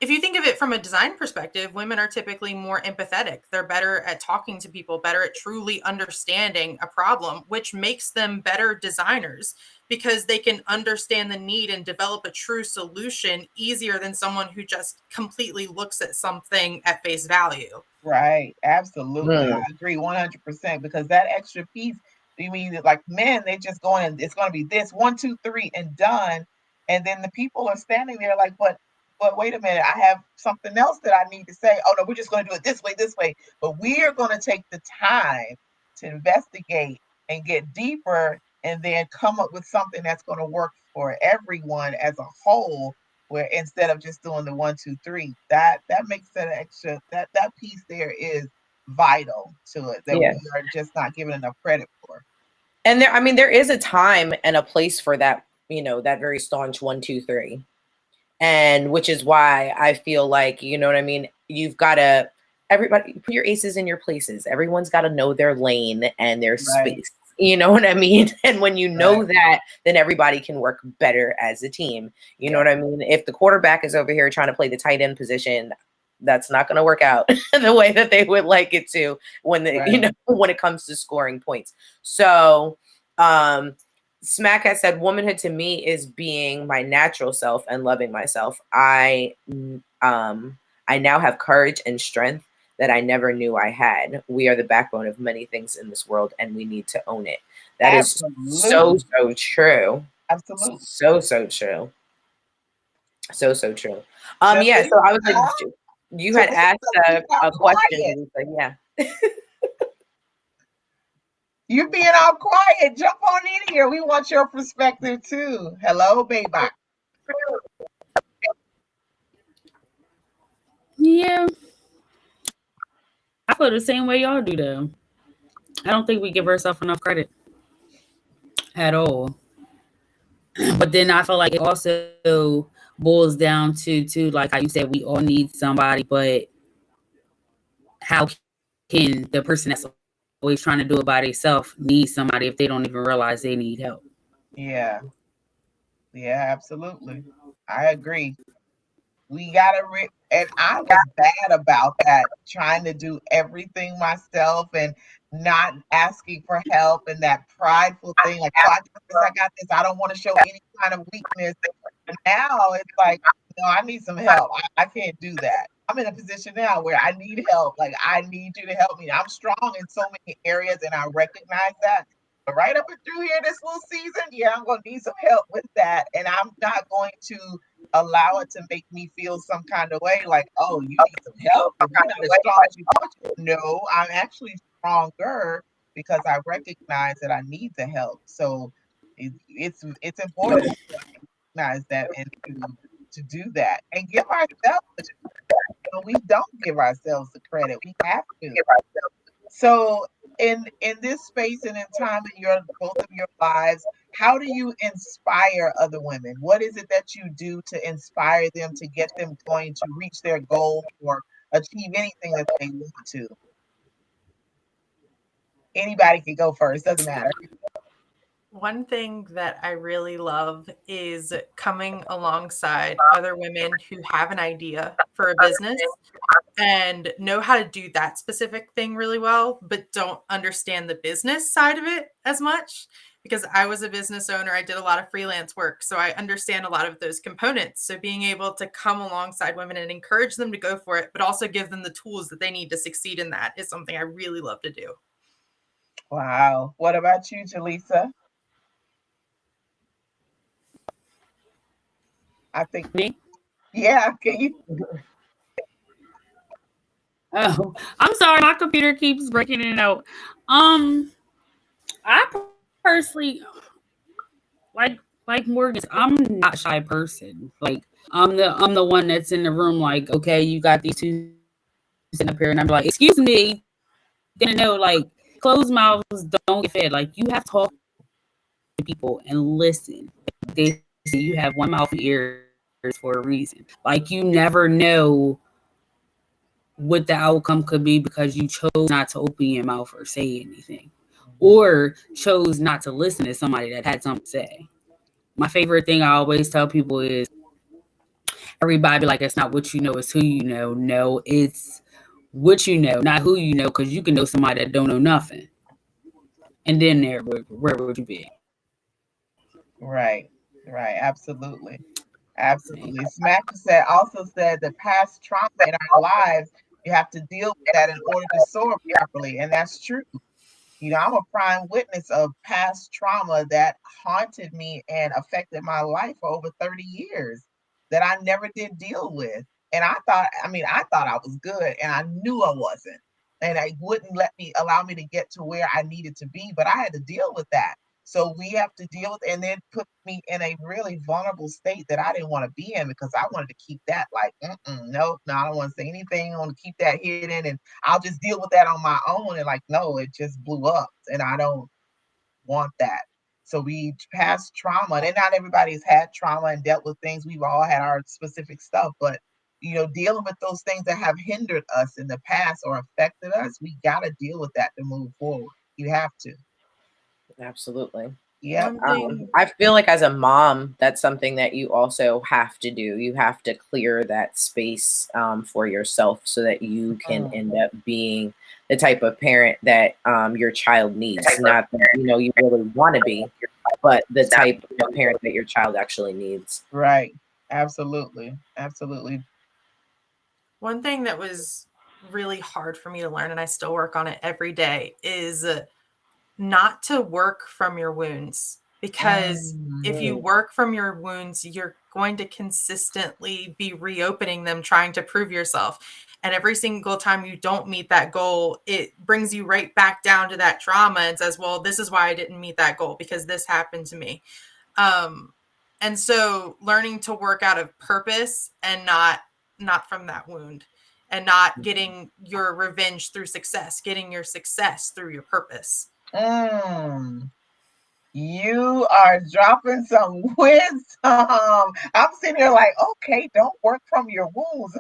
if you think of it from a design perspective, women are typically more empathetic. They're better at talking to people, better at truly understanding a problem, which makes them better designers because they can understand the need and develop a true solution easier than someone who just completely looks at something at face value. Right. Absolutely. I agree 100%, because that extra piece, you mean that, like, men, they just go in and it's going to be this 1, 2, 3 and done. And then the people are standing there like, but wait a minute, I have something else that I need to say. Oh no, we're just going to do it this way. But we are going to take the time to investigate and get deeper and then come up with something that's going to work for everyone as a whole, where instead of just doing the 1, 2, 3, that makes that extra, that piece there is vital to it, that we are just not giving enough credit for. And there is a time and a place for that, that very staunch 1, 2, 3. And which is why I feel like, you know what I mean? You've got to, everybody put your aces in your places. Everyone's got to know their lane and their space. You know what I mean? And when you know that, then everybody can work better as a team. You know what I mean? If the quarterback is over here trying to play the tight end position, that's not going to work out the way that they would like it to when when it comes to scoring points. So, Smack has said, womanhood to me is being my natural self and loving myself. I now have courage and strength that I never knew I had. We are the backbone of many things in this world, and we need to own it. That is so true. Absolutely. So true. So true. Yeah. So I was like, you had asked a question. Yeah. You're being all quiet. Jump on in here. We want your perspective too. Hello, baby. Yeah. I feel the same way y'all do, though. I don't think we give ourselves enough credit at all. But then I feel like it also boils down to like how you said, we all need somebody, but how can the person that's always trying to do it by themselves need somebody if they don't even realize they need help? Yeah, absolutely. I agree. We gotta and I was bad about that, trying to do everything myself and not asking for help, and that prideful thing, like, oh, I got this, I don't want to show any kind of weakness. And now it's like, no, I need some help. I can't do that. I'm in a position now where I need help. Like, I need you to help me. I'm strong in so many areas, and I recognize that. But right up and through here, this little season, I'm going to need some help with that. And I'm not going to allow it to make me feel some kind of way like, oh, you need some help. You're not as strong as you thought. No, I'm actually stronger because I recognize that I need the help. So it's important to recognize that and to do that and give ourselves the credit. We don't give ourselves the credit. We have to. So in this space and in time in both of your lives, how do you inspire other women? What is it that you do to inspire them, to get them going to reach their goal or achieve anything that they want to? Anybody can go first, doesn't matter. One thing that I really love is coming alongside other women who have an idea for a business and know how to do that specific thing really well, but don't understand the business side of it as much. Because I was a business owner, I did a lot of freelance work. So I understand a lot of those components. So being able to come alongside women and encourage them to go for it, but also give them the tools that they need to succeed in that is something I really love to do. Wow. What about you, Jaleesa? I think, Me? yeah, can you? Oh, I'm sorry. My computer keeps breaking in and out. I personally like Morgan. I'm not a shy person. Like I'm the one that's in the room. Like, okay, you got these two sitting up here, and I'm like, excuse me. Gonna know, like, closed mouths don't get fed. Like, you have to talk to people and listen. They say you have one mouth and ears for a reason. Like, you never know what the outcome could be because you chose not to open your mouth or say anything, or chose not to listen to somebody that had something to say. My favorite thing I always tell people is everybody be like, it's not what you know, it's who you know. No, it's what you know, not who you know, because you can know somebody that don't know nothing. And then where would you be? Right, right, absolutely. Absolutely. Smack also said that past trauma in our lives, you have to deal with that in order to soar properly. And that's true. You know, I'm a prime witness of past trauma that haunted me and affected my life for over 30 years that I never did deal with. And I thought I was good and I knew I wasn't. And I wouldn't allow me to get to where I needed to be, but I had to deal with that. So we have to deal with, and then put me in a really vulnerable state that I didn't want to be in because I wanted to keep that like, nope, no, I don't want to say anything. I want to keep that hidden and I'll just deal with that on my own. And like, no, it just blew up and I don't want that. So we pass trauma, and not everybody's had trauma and dealt with things. We've all had our specific stuff, but you know, dealing with those things that have hindered us in the past or affected us, we got to deal with that to move forward. You have to. Absolutely. Yep. One thing, I feel like as a mom, that's something that you also have to do. You have to clear that space for yourself so that you can end up being the type of parent that your child needs. Not that you really want to be, but the type of parent that your child actually needs. Right. Absolutely. Absolutely. one thing that was really hard for me to learn, and I still work on it every day, is not to work from your wounds. Because if you work from your wounds, you're going to consistently be reopening them, trying to prove yourself. And every single time you don't meet that goal, it brings you right back down to that trauma and says, well, this is why I didn't meet that goal, because this happened to me. And so learning to work out of purpose and not from that wound, and not getting your revenge through success, getting your success through your purpose. You are dropping some wisdom. I'm sitting here like, okay, don't work from your wounds.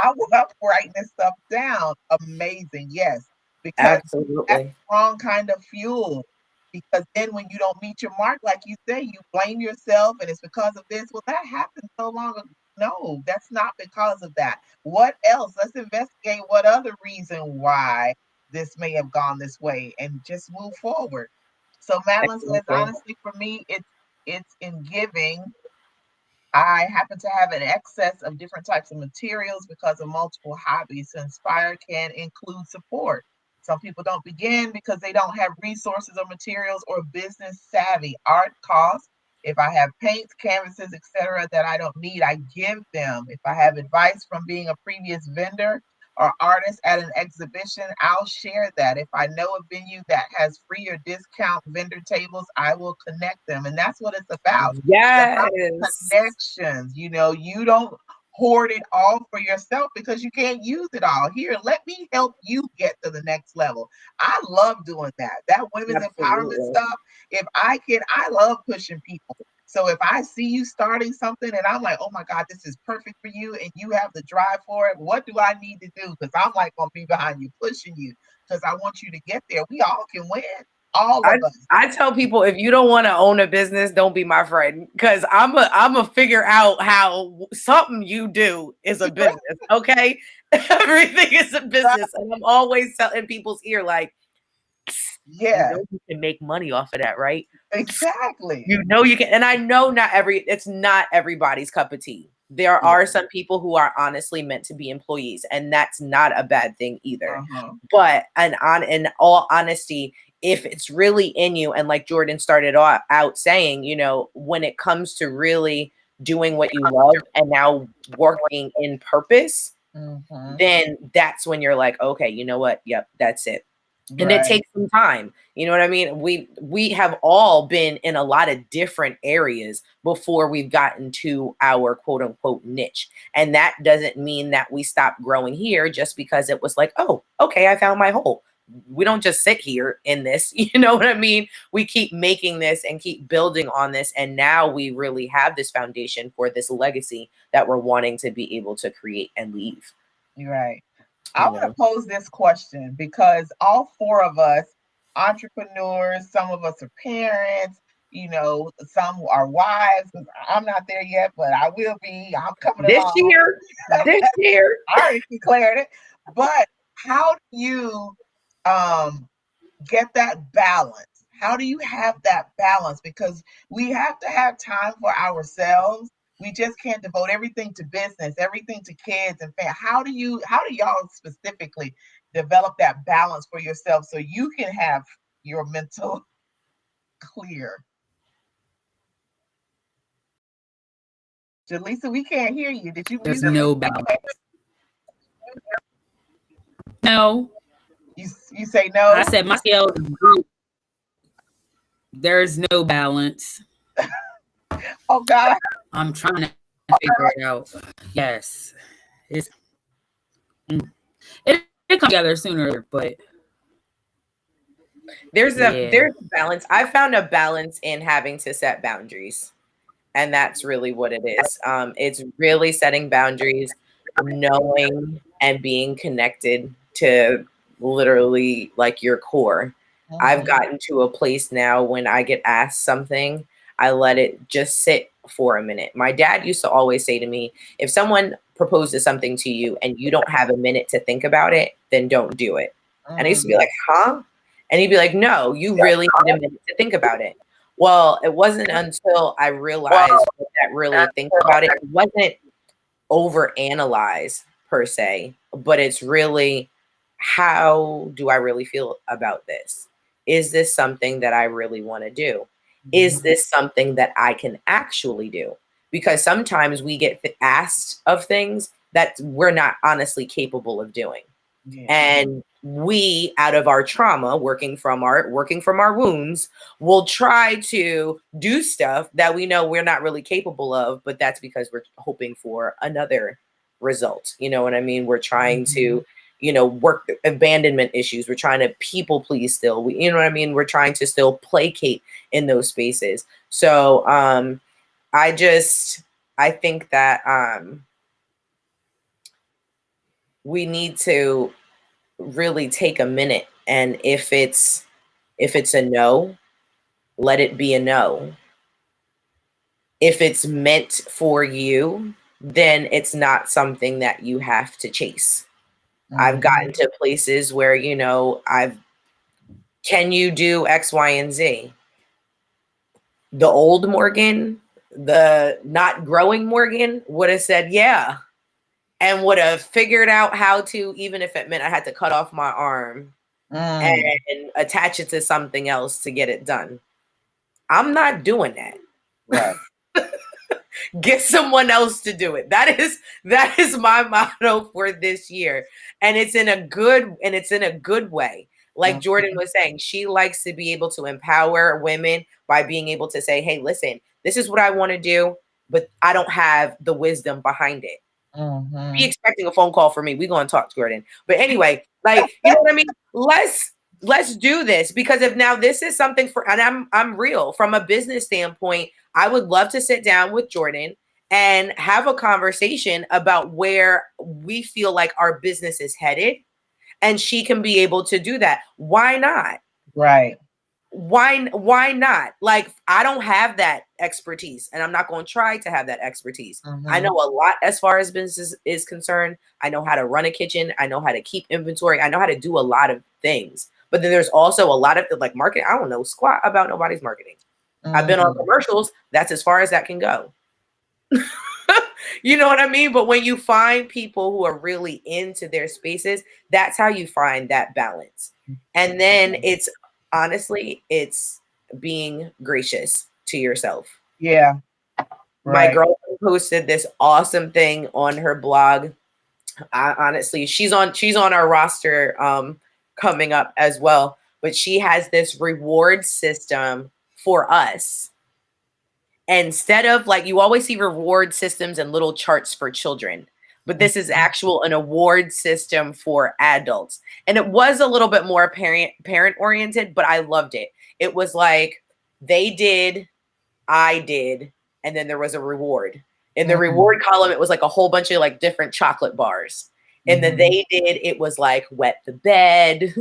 I was up writing this stuff down. Amazing. Yes. Because that's the wrong kind of fuel. Because then when you don't meet your mark, like you say, you blame yourself and it's because of this. Well, that happened so long ago. No, that's not because of that. What else? Let's investigate what other reason why this may have gone this way and just move forward. So Madeline says, honestly, for me, it's in giving. I happen to have an excess of different types of materials because of multiple hobbies. So Inspire can include support. Some people don't begin because they don't have resources or materials or business savvy. Art costs. If I have paints, canvases, etc. that I don't need, I give them. If I have advice from being a previous vendor or artist at an exhibition, I'll share that. If I know a venue that has free or discount vendor tables, I will connect them. And that's what it's about. Yes. It's about connections. You know, you don't hoard it all for yourself because you can't use it all. Here, let me help you get to the next level. I love doing that. That women's empowerment stuff. If I can, I love pushing people. So if I see you starting something and I'm like, oh my God, this is perfect for you and you have the drive for it, what do I need to do? Because I'm like going to be behind you, pushing you because I want you to get there. We all can win. All of us. I tell people, if you don't want to own a business, don't be my friend, because I'm a figure out how something you do is a business. Okay, everything is a business, and I'm always telling people's ear like, you Yeah, know, you can make money off of that, right? exactly. You know you can, and I know it's not everybody's cup of tea. There are some people who are honestly meant to be employees, and that's not a bad thing either. But in all honesty, if it's really in you, and like Jordan started out saying, you know, when it comes to really doing what you love and now working in purpose, then that's when you're like, okay, you know what? Yep, that's it. And it takes some time. You know what I mean? We have all been in a lot of different areas before we've gotten to our quote unquote niche. And that doesn't mean that we stop growing here just because it was like, oh, okay, I found my hole. We don't just sit here in this, you know what I mean? We keep making this and keep building on this. And now we really have this foundation for this legacy that we're wanting to be able to create and leave. You're right. I want to pose this question because all four of us, entrepreneurs, some of us are parents, you know, some are wives. I'm not there yet, but I will be. I'm coming this along. year. This year. I already declared it. But how do you get that balance? How do you have that balance? Because we have to have time for ourselves. We just can't devote everything to business, everything to kids and family. How do y'all specifically develop that balance for yourself so you can have your mental clear? Jaleesa, we can't hear you. Did you? There's no balance. No. You say no? I said my scale is good. There's no balance. Oh God. I'm trying to figure it out. Yes. It comes together sooner, but there's a balance. I found a balance in having to set boundaries. And that's really what it is. It's really setting boundaries, knowing and being connected to literally like your core. I've gotten to a place now when I get asked something, I let it just sit for a minute. My dad used to always say to me, if someone proposes something to you and you don't have a minute to think about it, then don't do it. And I used to be like, huh? And he'd be like, no, you really need a minute to think about it. Well, it wasn't until I realized that really think about it, it wasn't overanalyze per se, but it's really, how do I really feel about this? Is this something that I really want to do? Is this something that I can actually do? Because sometimes we get asked of things that we're not honestly capable of doing. And we, out of our trauma, working from our wounds, will try to do stuff that we know we're not really capable of, but that's because we're hoping for another result. You know what I mean? We're trying to, you know, work abandonment issues. We're trying to people please still. You know what I mean? We're trying to still placate in those spaces. So I think that we need to really take a minute, and if it's a no, let it be a no. If it's meant for you, then it's not something that you have to chase. I've gotten to places where, you know, can you do X, Y, and Z? The old Morgan, the not growing Morgan would have said, yeah, and would have figured out how to, even if it meant I had to cut off my arm and attach it to something else to get it done. I'm not doing that. Right. Get someone else to do it. That is my motto for this year. And it's in a good way. Like Jordan was saying, she likes to be able to empower women by being able to say, hey, listen, this is what I want to do, but I don't have the wisdom behind it. Be expecting a phone call from me. We're going to talk, Jordan. But anyway, like, you know what I mean? Let's do this, because if now this is something for, and I'm real from a business standpoint, I would love to sit down with Jordan and have a conversation about where we feel like our business is headed, and she can be able to do that. Why not? Right. why not? Like, I don't have that expertise, and I'm not going to try to have that expertise. I know a lot as far as business is concerned. I know how to run a kitchen. I know how to keep inventory. I know how to do a lot of things. But then there's also a lot of like marketing. I don't know squat about nobody's marketing. I've been on commercials. That's as far as that can go. You know what I mean? But when you find people who are really into their spaces, that's how you find that balance. And then it's honestly, it's being gracious to yourself. Yeah. My girlfriend posted this awesome thing on her blog. Honestly, she's on our roster coming up as well. But she has this reward system for us. Instead of like, you always see reward systems and little charts for children, but this is an award system for adults. And it was a little bit more parent oriented, but I loved it. It was like, they did, I did, and then there was a reward. In the reward column, it was like a whole bunch of like different chocolate bars. And then they did, it was like wet the bed,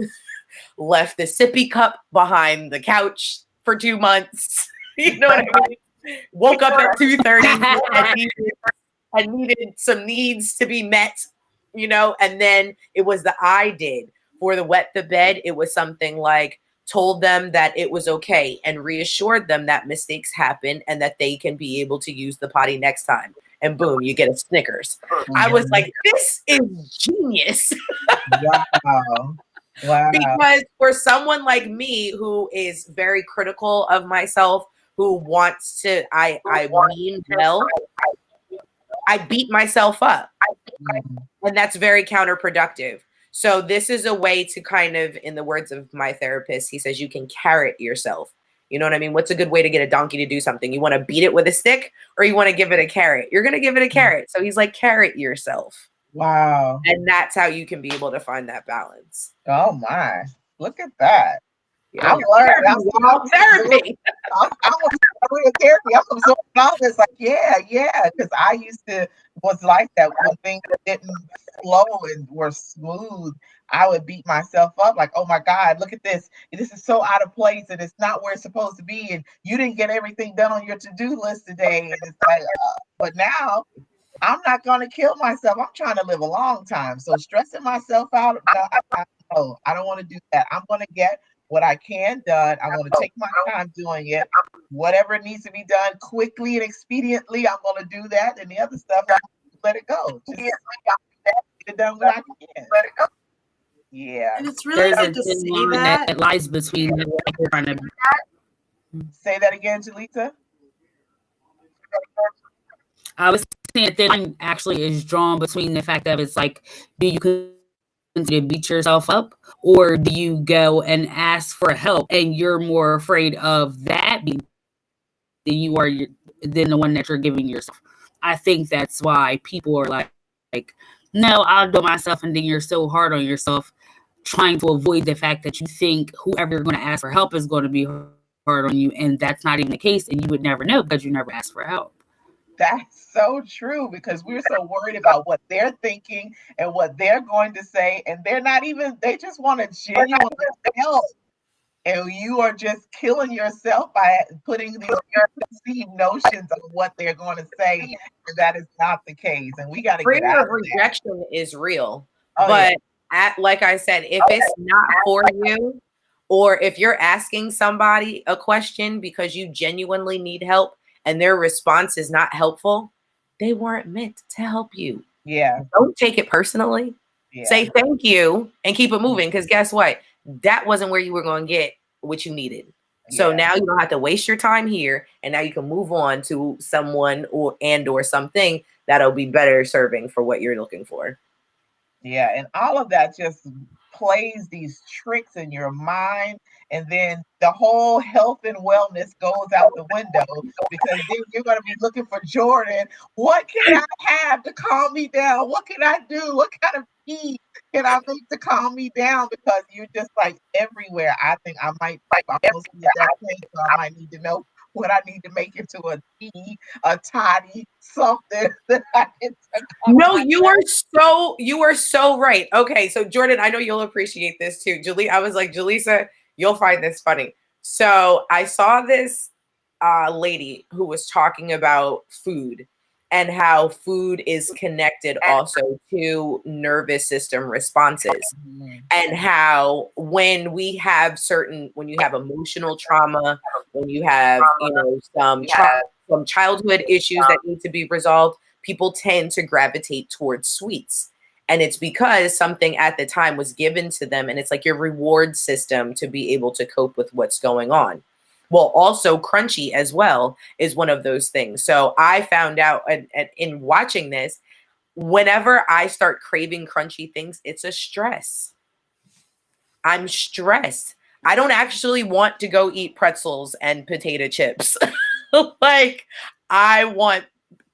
left the sippy cup behind the couch for 2 months. You know what I mean? Woke up at 2:30 and needed some needs to be met, you know, and then it was the I did for the wet the bed. It was something like told them that it was okay and reassured them that mistakes happen and that they can be able to use the potty next time. And boom, you get a Snickers. I was like, this is genius. Wow. Because for someone like me who is very critical of myself, who wants to, I mean well, I beat myself up. And that's very counterproductive. So this is a way to kind of, in the words of my therapist, he says you can carrot yourself. You know what I mean? What's a good way to get a donkey to do something? You want to beat it with a stick or you want to give it a carrot? You're going to give it a carrot. So he's like, carrot yourself. Wow. And that's how you can be able to find that balance. Oh my, look at that. Yeah. I'm learning. Therapy. I'm real therapy. I'm absorbing all this. Like, yeah. Because I was like that when things didn't flow and were smooth. I would beat myself up like, oh my God, look at this. This is so out of place and it's not where it's supposed to be. And you didn't get everything done on your to-do list today. And it's like, but now I'm not going to kill myself. I'm trying to live a long time. So stressing myself out, I don't want to do that. I'm going to get what I can done. I'm going to take my time doing it. Whatever needs to be done quickly and expediently, I'm going to do that. And the other stuff, let it go. Just get it done when I can. Let it go. Yeah. And it's really There's hard a to thin say line that. that lies between what you're trying to. Say that again, Jaleesa. I was saying that line actually is drawn between the fact that it's like, do you continue to beat yourself up, or do you go and ask for help? And you're more afraid of that being than you are than the one that you're giving yourself. I think that's why people are like, no, I'll do it myself, and then you're so hard on yourself, trying to avoid the fact that you think whoever you're going to ask for help is going to be hard on you, and that's not even the case, and you would never know because you never asked for help. That's so true because we're so worried about what they're thinking and what they're going to say, and they just want to genuinely help. And you are just killing yourself by putting these preconceived notions of what they're going to say, and that is not the case. And we got to get out of that. Rejection is real, but like I said, if it's not for you, or if you're asking somebody a question because you genuinely need help and their response is not helpful, they weren't meant to help you. Yeah. Don't take it personally. Yeah. Say thank you and keep it moving. Because guess what? That wasn't where you were going to get what you needed. So now you don't have to waste your time here. And now you can move on to someone or something that'll be better serving for what you're looking for. Yeah. And all of that just plays these tricks in your mind, and then the whole health and wellness goes out the window because then you're going to be looking for Jordan. What can I have to calm me down? What can I do? What kind of tea can I make to calm me down? Because you're just like everywhere. I think I might almost be at that place, so I might need to know what I need to make into a tea, a toddy, something that I can. No, you are so right. Okay, so Jordan, I know you'll appreciate this too. I was like, Jaleesa, you'll find this funny. So I saw this lady who was talking about food and how food is connected also to nervous system responses, Mhm. and how when you have emotional trauma, when you have, some childhood issues that need to be resolved, people tend to gravitate towards sweets. And it's because something at the time was given to them, and it's like your reward system to be able to cope with what's going on. Well, also crunchy as well is one of those things. So I found out in watching this, whenever I start craving crunchy things, it's a stress. I'm stressed. I don't actually want to go eat pretzels and potato chips. Like, I want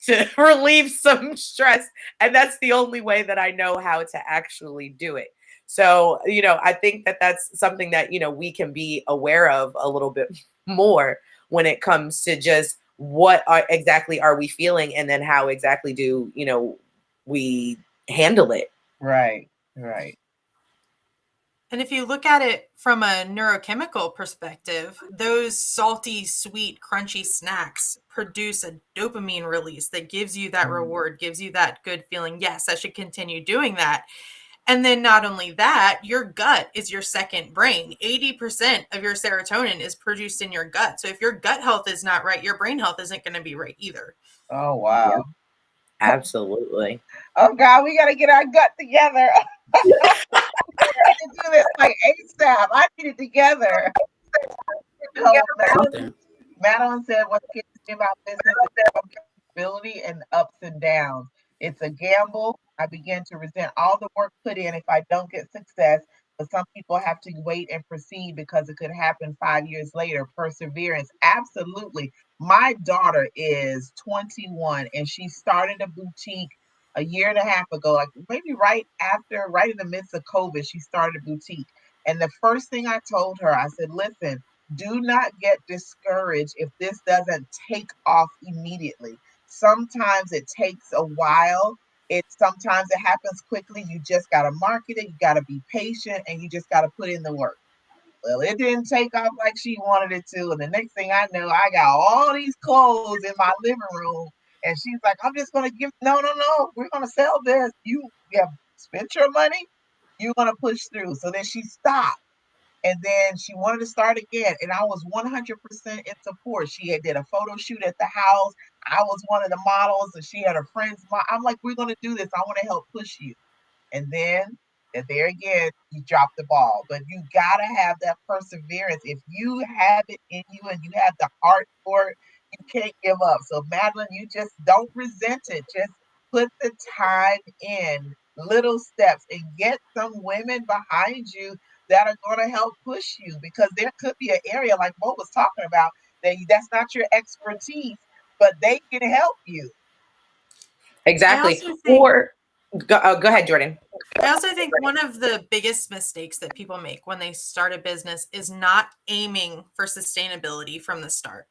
to relieve some stress. And that's the only way that I know how to actually do it. So, I think that that's something that, we can be aware of a little bit more when it comes to just exactly are we feeling, and then how exactly do, we handle it. Right, right. And if you look at it from a neurochemical perspective, those salty, sweet, crunchy snacks produce a dopamine release that gives you that reward, gives you that good feeling. Yes, I should continue doing that. And then not only that, your gut is your second brain. 80% of your serotonin is produced in your gut. So if your gut health is not right, your brain health isn't going to be right either. Oh, wow. Absolutely. Oh, God, we got to get our gut together. I can do this like ASAP. I need it together. Something. Madeline said, what scares me about business is accountability and ups and downs. It's a gamble. I begin to resent all the work put in if I don't get success, but some people have to wait and proceed because it could happen 5 years later. Perseverance. Absolutely. My daughter is 21 and she started a boutique a year and a half ago, like maybe right in the midst of COVID, she started a boutique. And the first thing I told her, I said, listen, do not get discouraged if this doesn't take off immediately. Sometimes it takes a while. Sometimes it happens quickly. You just got to market it. You got to be patient and you just got to put in the work. Well, it didn't take off like she wanted it to. And the next thing I know, I got all these clothes in my living room. And she's like, I'm just going to no. We're going to sell this. You have spent your money. You're going to push through. So then she stopped. And then she wanted to start again. And I was 100% in support. She did a photo shoot at the house. I was one of the models and she had her friends. I'm like, we're going to do this. I want to help push you. And then there again, you drop the ball. But you got to have that perseverance. If you have it in you and you have the heart for it, you can't give up. So, Madeline, you just don't resent it. Just put the time in, little steps, and get some women behind you that are going to help push you, because there could be an area like Mo was talking about that's not your expertise, but they can help you. I Exactly. also think Go ahead, Jordan. I also think one of the biggest mistakes that people make when they start a business is not aiming for sustainability from the start.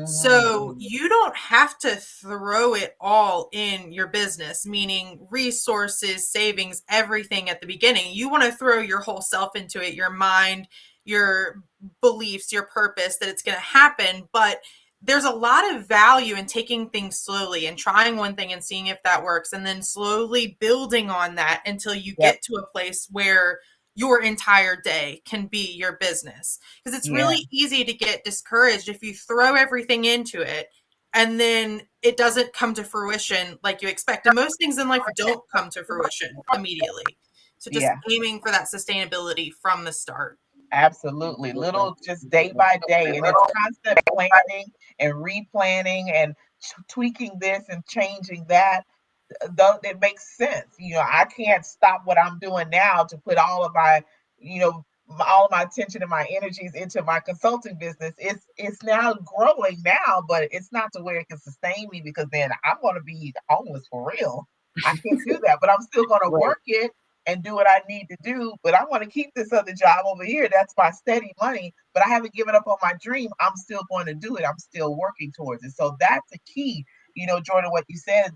So you don't have to throw it all in your business, meaning resources, savings, everything at the beginning. You want to throw your whole self into it, your mind, your beliefs, your purpose, that it's going to happen. But there's a lot of value in taking things slowly and trying one thing and seeing if that works, and then slowly building on that until you Yep. get to a place where your entire day can be your business. Because it's really easy to get discouraged if you throw everything into it and then it doesn't come to fruition like you expect. And most things in life don't come to fruition immediately. So just aiming for that sustainability from the start. Absolutely. Little, just day by day. And it's constant planning and replanning and tweaking this and changing that. Though it makes sense. I can't stop what I'm doing now to put all of my, all of my attention and my energies into my consulting business. It's now growing now, but it's not to where it can sustain me, because then I'm going to be homeless for real. I can't do that, but I'm still going to work it and do what I need to do. But I want to keep this other job over here. That's my steady money, but I haven't given up on my dream. I'm still going to do it. I'm still working towards it. So that's the key. Jordan, what you said is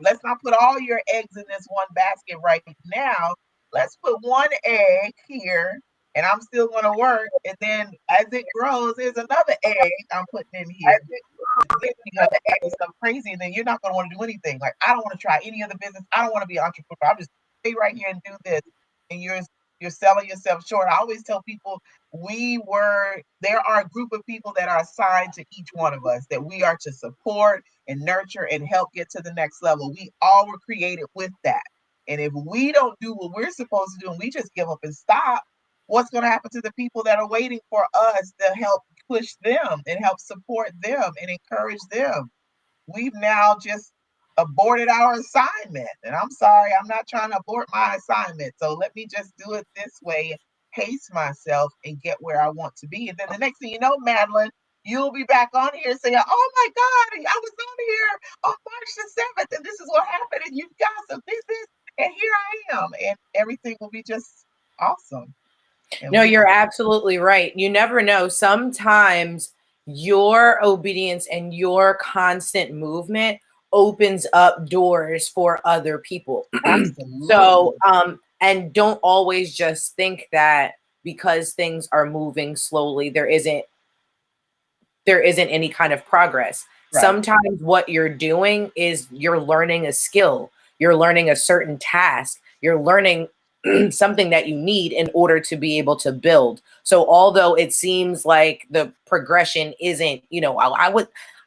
let's not put all your eggs in this one basket right now. Let's put one egg here and I'm still going to work. And then as it grows, there's another egg I'm putting in here. Then you're going to add stuff crazy, and then you're not going to want to do anything. Like, I don't want to try any other business. I don't want to be an entrepreneur. I'm just stay right here and do this. And you're selling yourself short. I always tell people there are a group of people that are assigned to each one of us that we are to support and nurture and help get to the next level. We all were created with that. And if we don't do what we're supposed to do and we just give up and stop, what's going to happen to the people that are waiting for us to help push them and help support them and encourage them? We've now just aborted our assignment. And I'm sorry, I'm not trying to abort my assignment. So let me just do it this way, pace myself, and get where I want to be. And then the next thing you know, Madeline, you'll be back on here saying, oh my God, I was on here on March the 7th, and this is what happened, and you got some this, and here I am. And everything will be just awesome. And No, you're absolutely right. You never know. Sometimes your obedience and your constant movement opens up doors for other people. absolutely. So, and don't always just think that because things are moving slowly, there isn't any kind of progress. Right. Sometimes what you're doing is you're learning a skill, you're learning a certain task, you're learning something that you need in order to be able to build. So although it seems like the progression isn't,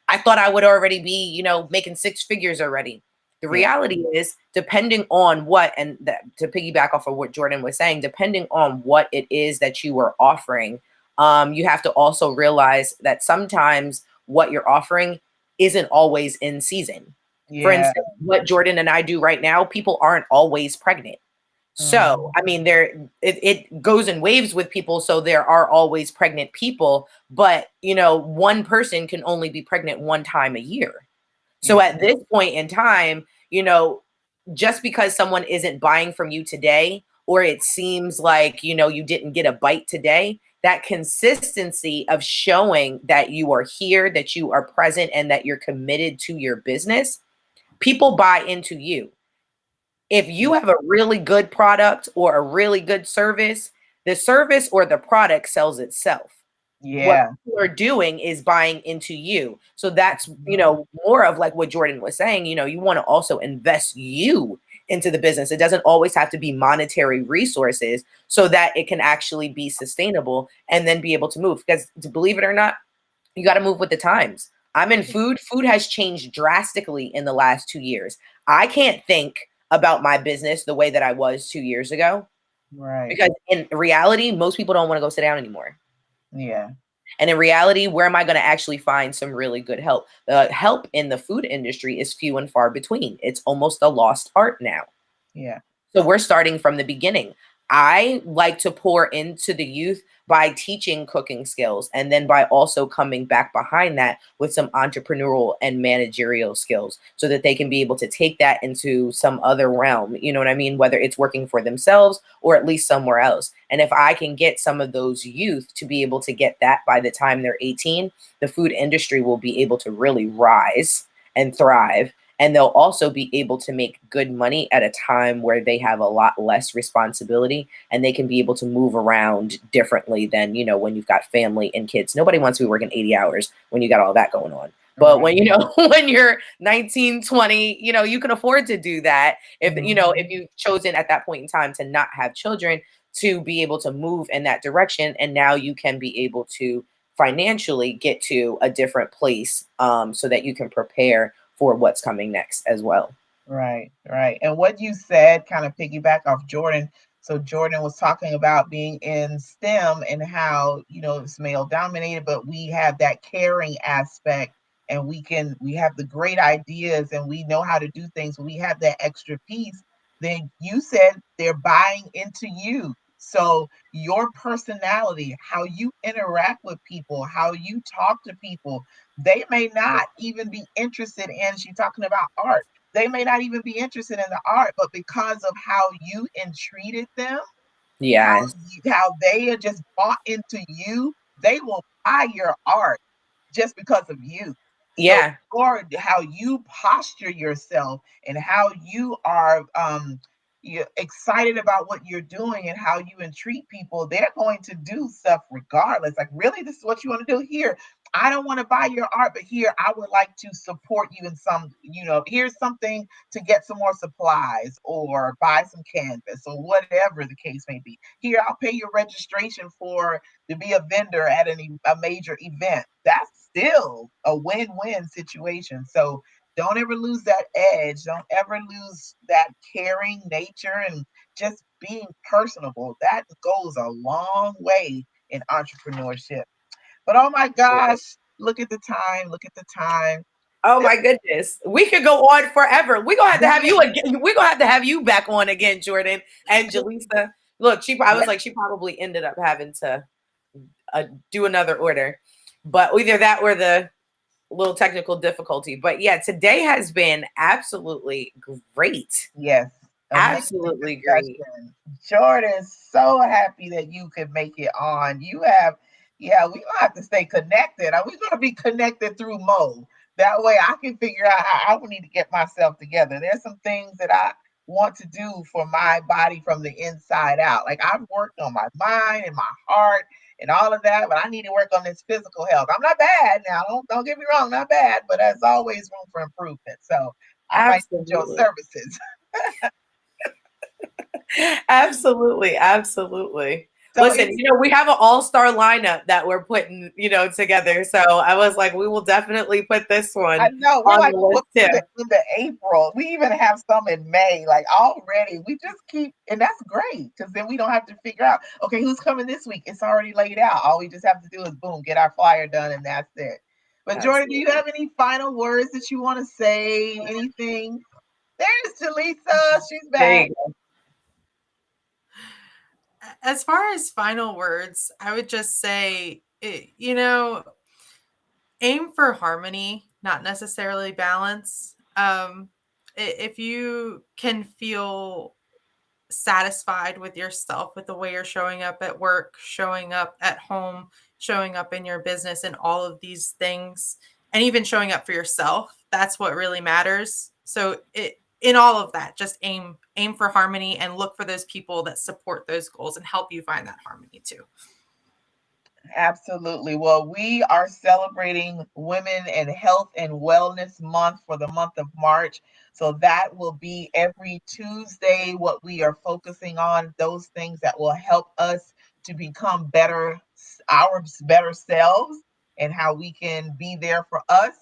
I thought I would already be, making six figures already. The reality is, depending on what, and to piggyback off of what Jordan was saying, depending on what it is that you are offering, you have to also realize that sometimes what you're offering isn't always in season. Yeah. For instance, what Jordan and I do right now, people aren't always pregnant. So, I mean, it goes in waves with people. So there are always pregnant people, but, one person can only be pregnant one time a year. So at this point in time, just because someone isn't buying from you today, or it seems like, you didn't get a bite today, that consistency of showing that you are here, that you are present, and that you're committed to your business, people buy into you. If you have a really good product or a really good service, the service or the product sells itself. Yeah. What people are doing is buying into you. So that's, more of like what Jordan was saying, you want to also invest you into the business. It doesn't always have to be monetary resources so that it can actually be sustainable and then be able to move. Because to believe it or not, you got to move with the times. I'm in food. Food has changed drastically in the last 2 years. I can't think about my business the way that I was 2 years ago. Right. Because in reality, most people don't want to go sit down anymore. Yeah. And in reality, where am I going to actually find some really good help? Help in the food industry is few and far between. It's almost a lost art now. Yeah. So we're starting from the beginning. I like to pour into the youth by teaching cooking skills, and then by also coming back behind that with some entrepreneurial and managerial skills so that they can be able to take that into some other realm, you know what I mean? Whether it's working for themselves or at least somewhere else. And if I can get some of those youth to be able to get that by the time they're 18, the food industry will be able to really rise and thrive. And they'll also be able to make good money at a time where they have a lot less responsibility and they can be able to move around differently than, when you've got family and kids. Nobody wants to be working 80 hours when you got all that going on. But when, when you're 19, 20, you can afford to do that. If, if you've chosen at that point in time to not have children, to be able to move in that direction. And now you can be able to financially get to a different place so that you can prepare for what's coming next as well. Right. And what you said kind of piggyback off Jordan. So Jordan was talking about being in STEM and how, it's male dominated, but we have that caring aspect and we have the great ideas and we know how to do things. We have that extra piece. Then you said they're buying into you. So your personality, how you interact with people, how you talk to people, they may not even be interested in, she's talking about art. They may not even be interested in the art, but because of how you entreated them, how they are just bought into you, they will buy your art just because of you. Yeah. So, or how you posture yourself and how you are you're excited about what you're doing and how you entreat people, they're going to do stuff regardless. Like, really, this is what you want to do here. I don't want to buy your art, but here I would like to support you in some, here's something to get some more supplies or buy some canvas or whatever the case may be. Here, I'll pay your registration for to be a vendor at a major event. That's still a win-win situation. So don't ever lose that edge. Don't ever lose that caring nature and just being personable. That goes a long way in entrepreneurship. But oh my gosh, look at the time. Look at the time. Oh my goodness. We could go on forever. We're gonna have to have you again. We're gonna have to have you back on again, Jordan and Jaleesa. Look, I was like, she probably ended up having to do another order. But either that or the little technical difficulty. But yeah, today has been absolutely great. Yes. Absolutely great. Jordan, so happy that you could make it on. We gonna have to stay connected. We're gonna be connected through Mo. That way I can figure out how I need to get myself together. There's some things that I want to do for my body from the inside out. Like, I've worked on my mind and my heart and all of that, but I need to work on this physical health. I'm not bad now. Don't get me wrong, not bad, but there's always room for improvement. So I might need your services. Absolutely. So listen, we have an all-star lineup that we're putting, together. So I was like, we will definitely put this one. I know. We're like into April. We even have some in May. Like, already, we just keep, and that's great because then we don't have to figure out, okay, who's coming this week? It's already laid out. All we just have to do is boom, get our flyer done, and that's it. But Jordan, do you have any final words that you want to say? Anything? There's Jaleesa. She's back. As far as final words, I would just say, aim for harmony, not necessarily balance. If you can feel satisfied with yourself, with the way you're showing up at work, showing up at home, showing up in your business, and all of these things, and even showing up for yourself, that's what really matters. So in all of that, just aim for harmony and look for those people that support those goals and help you find that harmony too. Absolutely. Well, we are celebrating Women and Health and Wellness Month for the month of March. So that will be every Tuesday. What we are focusing on, those things that will help us to become our better selves, and how we can be there for us,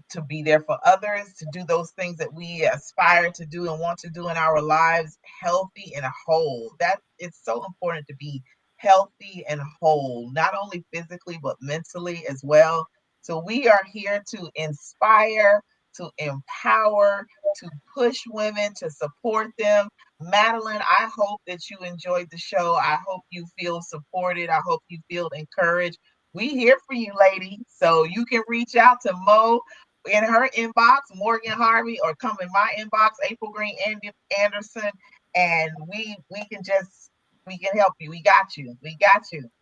to be there for others, to do those things that we aspire to do and want to do in our lives, healthy and whole. That it's so important to be healthy and whole, not only physically, but mentally as well. So we are here to inspire, to empower, to push women, to support them. Madeline, I hope that you enjoyed the show. I hope you feel supported. I hope you feel encouraged. We here for you, lady. So you can reach out to Mo in her inbox, Morgan Harvey, or come in my inbox, April Green Anderson, and we can help you. We got you.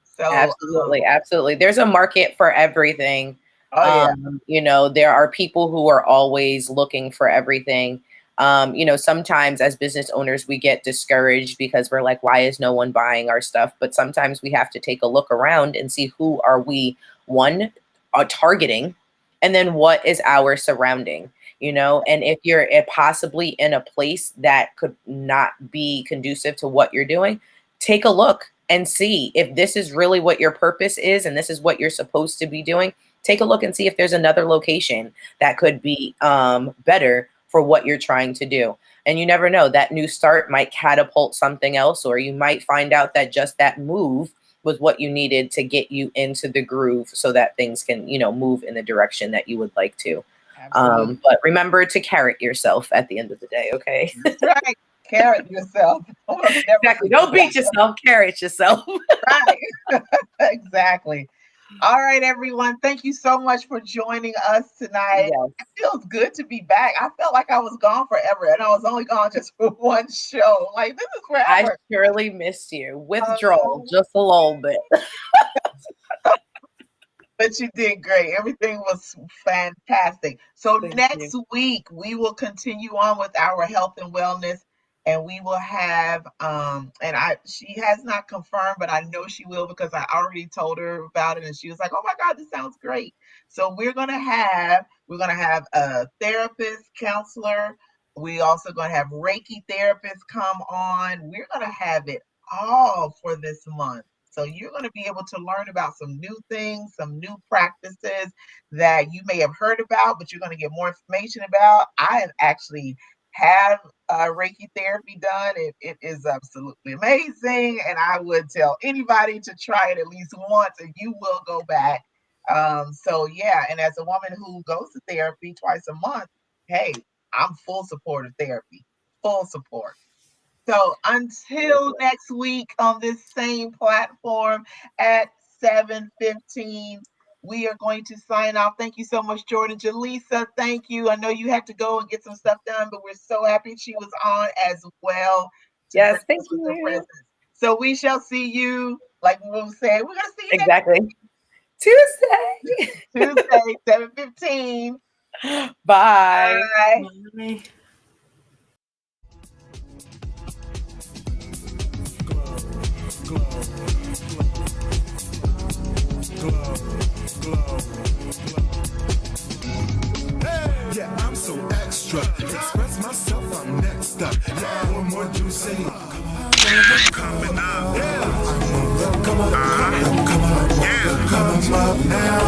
So absolutely. There's a market for everything. Oh, yeah. There are people who are always looking for everything. Sometimes as business owners, we get discouraged because we're like, why is no one buying our stuff? But sometimes we have to take a look around and see who are we, targeting, and then what is our surrounding, and if you're possibly in a place that could not be conducive to what you're doing, take a look and see if this is really what your purpose is and this is what you're supposed to be doing. Take a look and see if there's another location that could be better for what you're trying to do. And you never know, that new start might catapult something else, or you might find out that just that move was what you needed to get you into the groove so that things can, move in the direction that you would like to. But remember to carrot yourself at the end of the day, okay? That's right. Carrot yourself. Exactly. Don't beat yourself, carrot yourself. Right. Exactly. All right, everyone. Thank you so much for joining us tonight. Yes. It feels good to be back. I felt like I was gone forever, and I was only gone just for one show. Like, this is forever. I surely missed you. Withdrawal, just a little bit. But you did great. Everything was fantastic. So next week, we will continue on with our health and wellness and we will have she has not confirmed, but I know she will because I already told her about it, and she was like, oh my God, this sounds great. So we're gonna have a therapist, counselor. We also gonna have Reiki therapists come on. We're gonna have it all for this month. So you're going to be able to learn about some new things, some new practices that you may have heard about, but you're going to get more information about. I have actually have Reiki therapy done. It is absolutely amazing, and I would tell anybody to try it at least once, and you will go back. So yeah, and as a woman who goes to therapy twice a month, hey, I'm full support of therapy, full support. So until next week on this same platform at 7:15, we are going to sign off. Thank you so much, Jordan. Jaleesa, thank you. I know you had to go and get some stuff done, but we're so happy she was on as well. Yes, thank with her you. presence. So we shall see you, like we'll say, we're going to see you Exactly. Tuesday. next Tuesday, 7:15. Bye. Bye. Bye. Yeah, I'm so extra. Express myself, I'm next up. Yeah, what more do you say? Coming up. Yeah. Come on. Yeah. Come up now.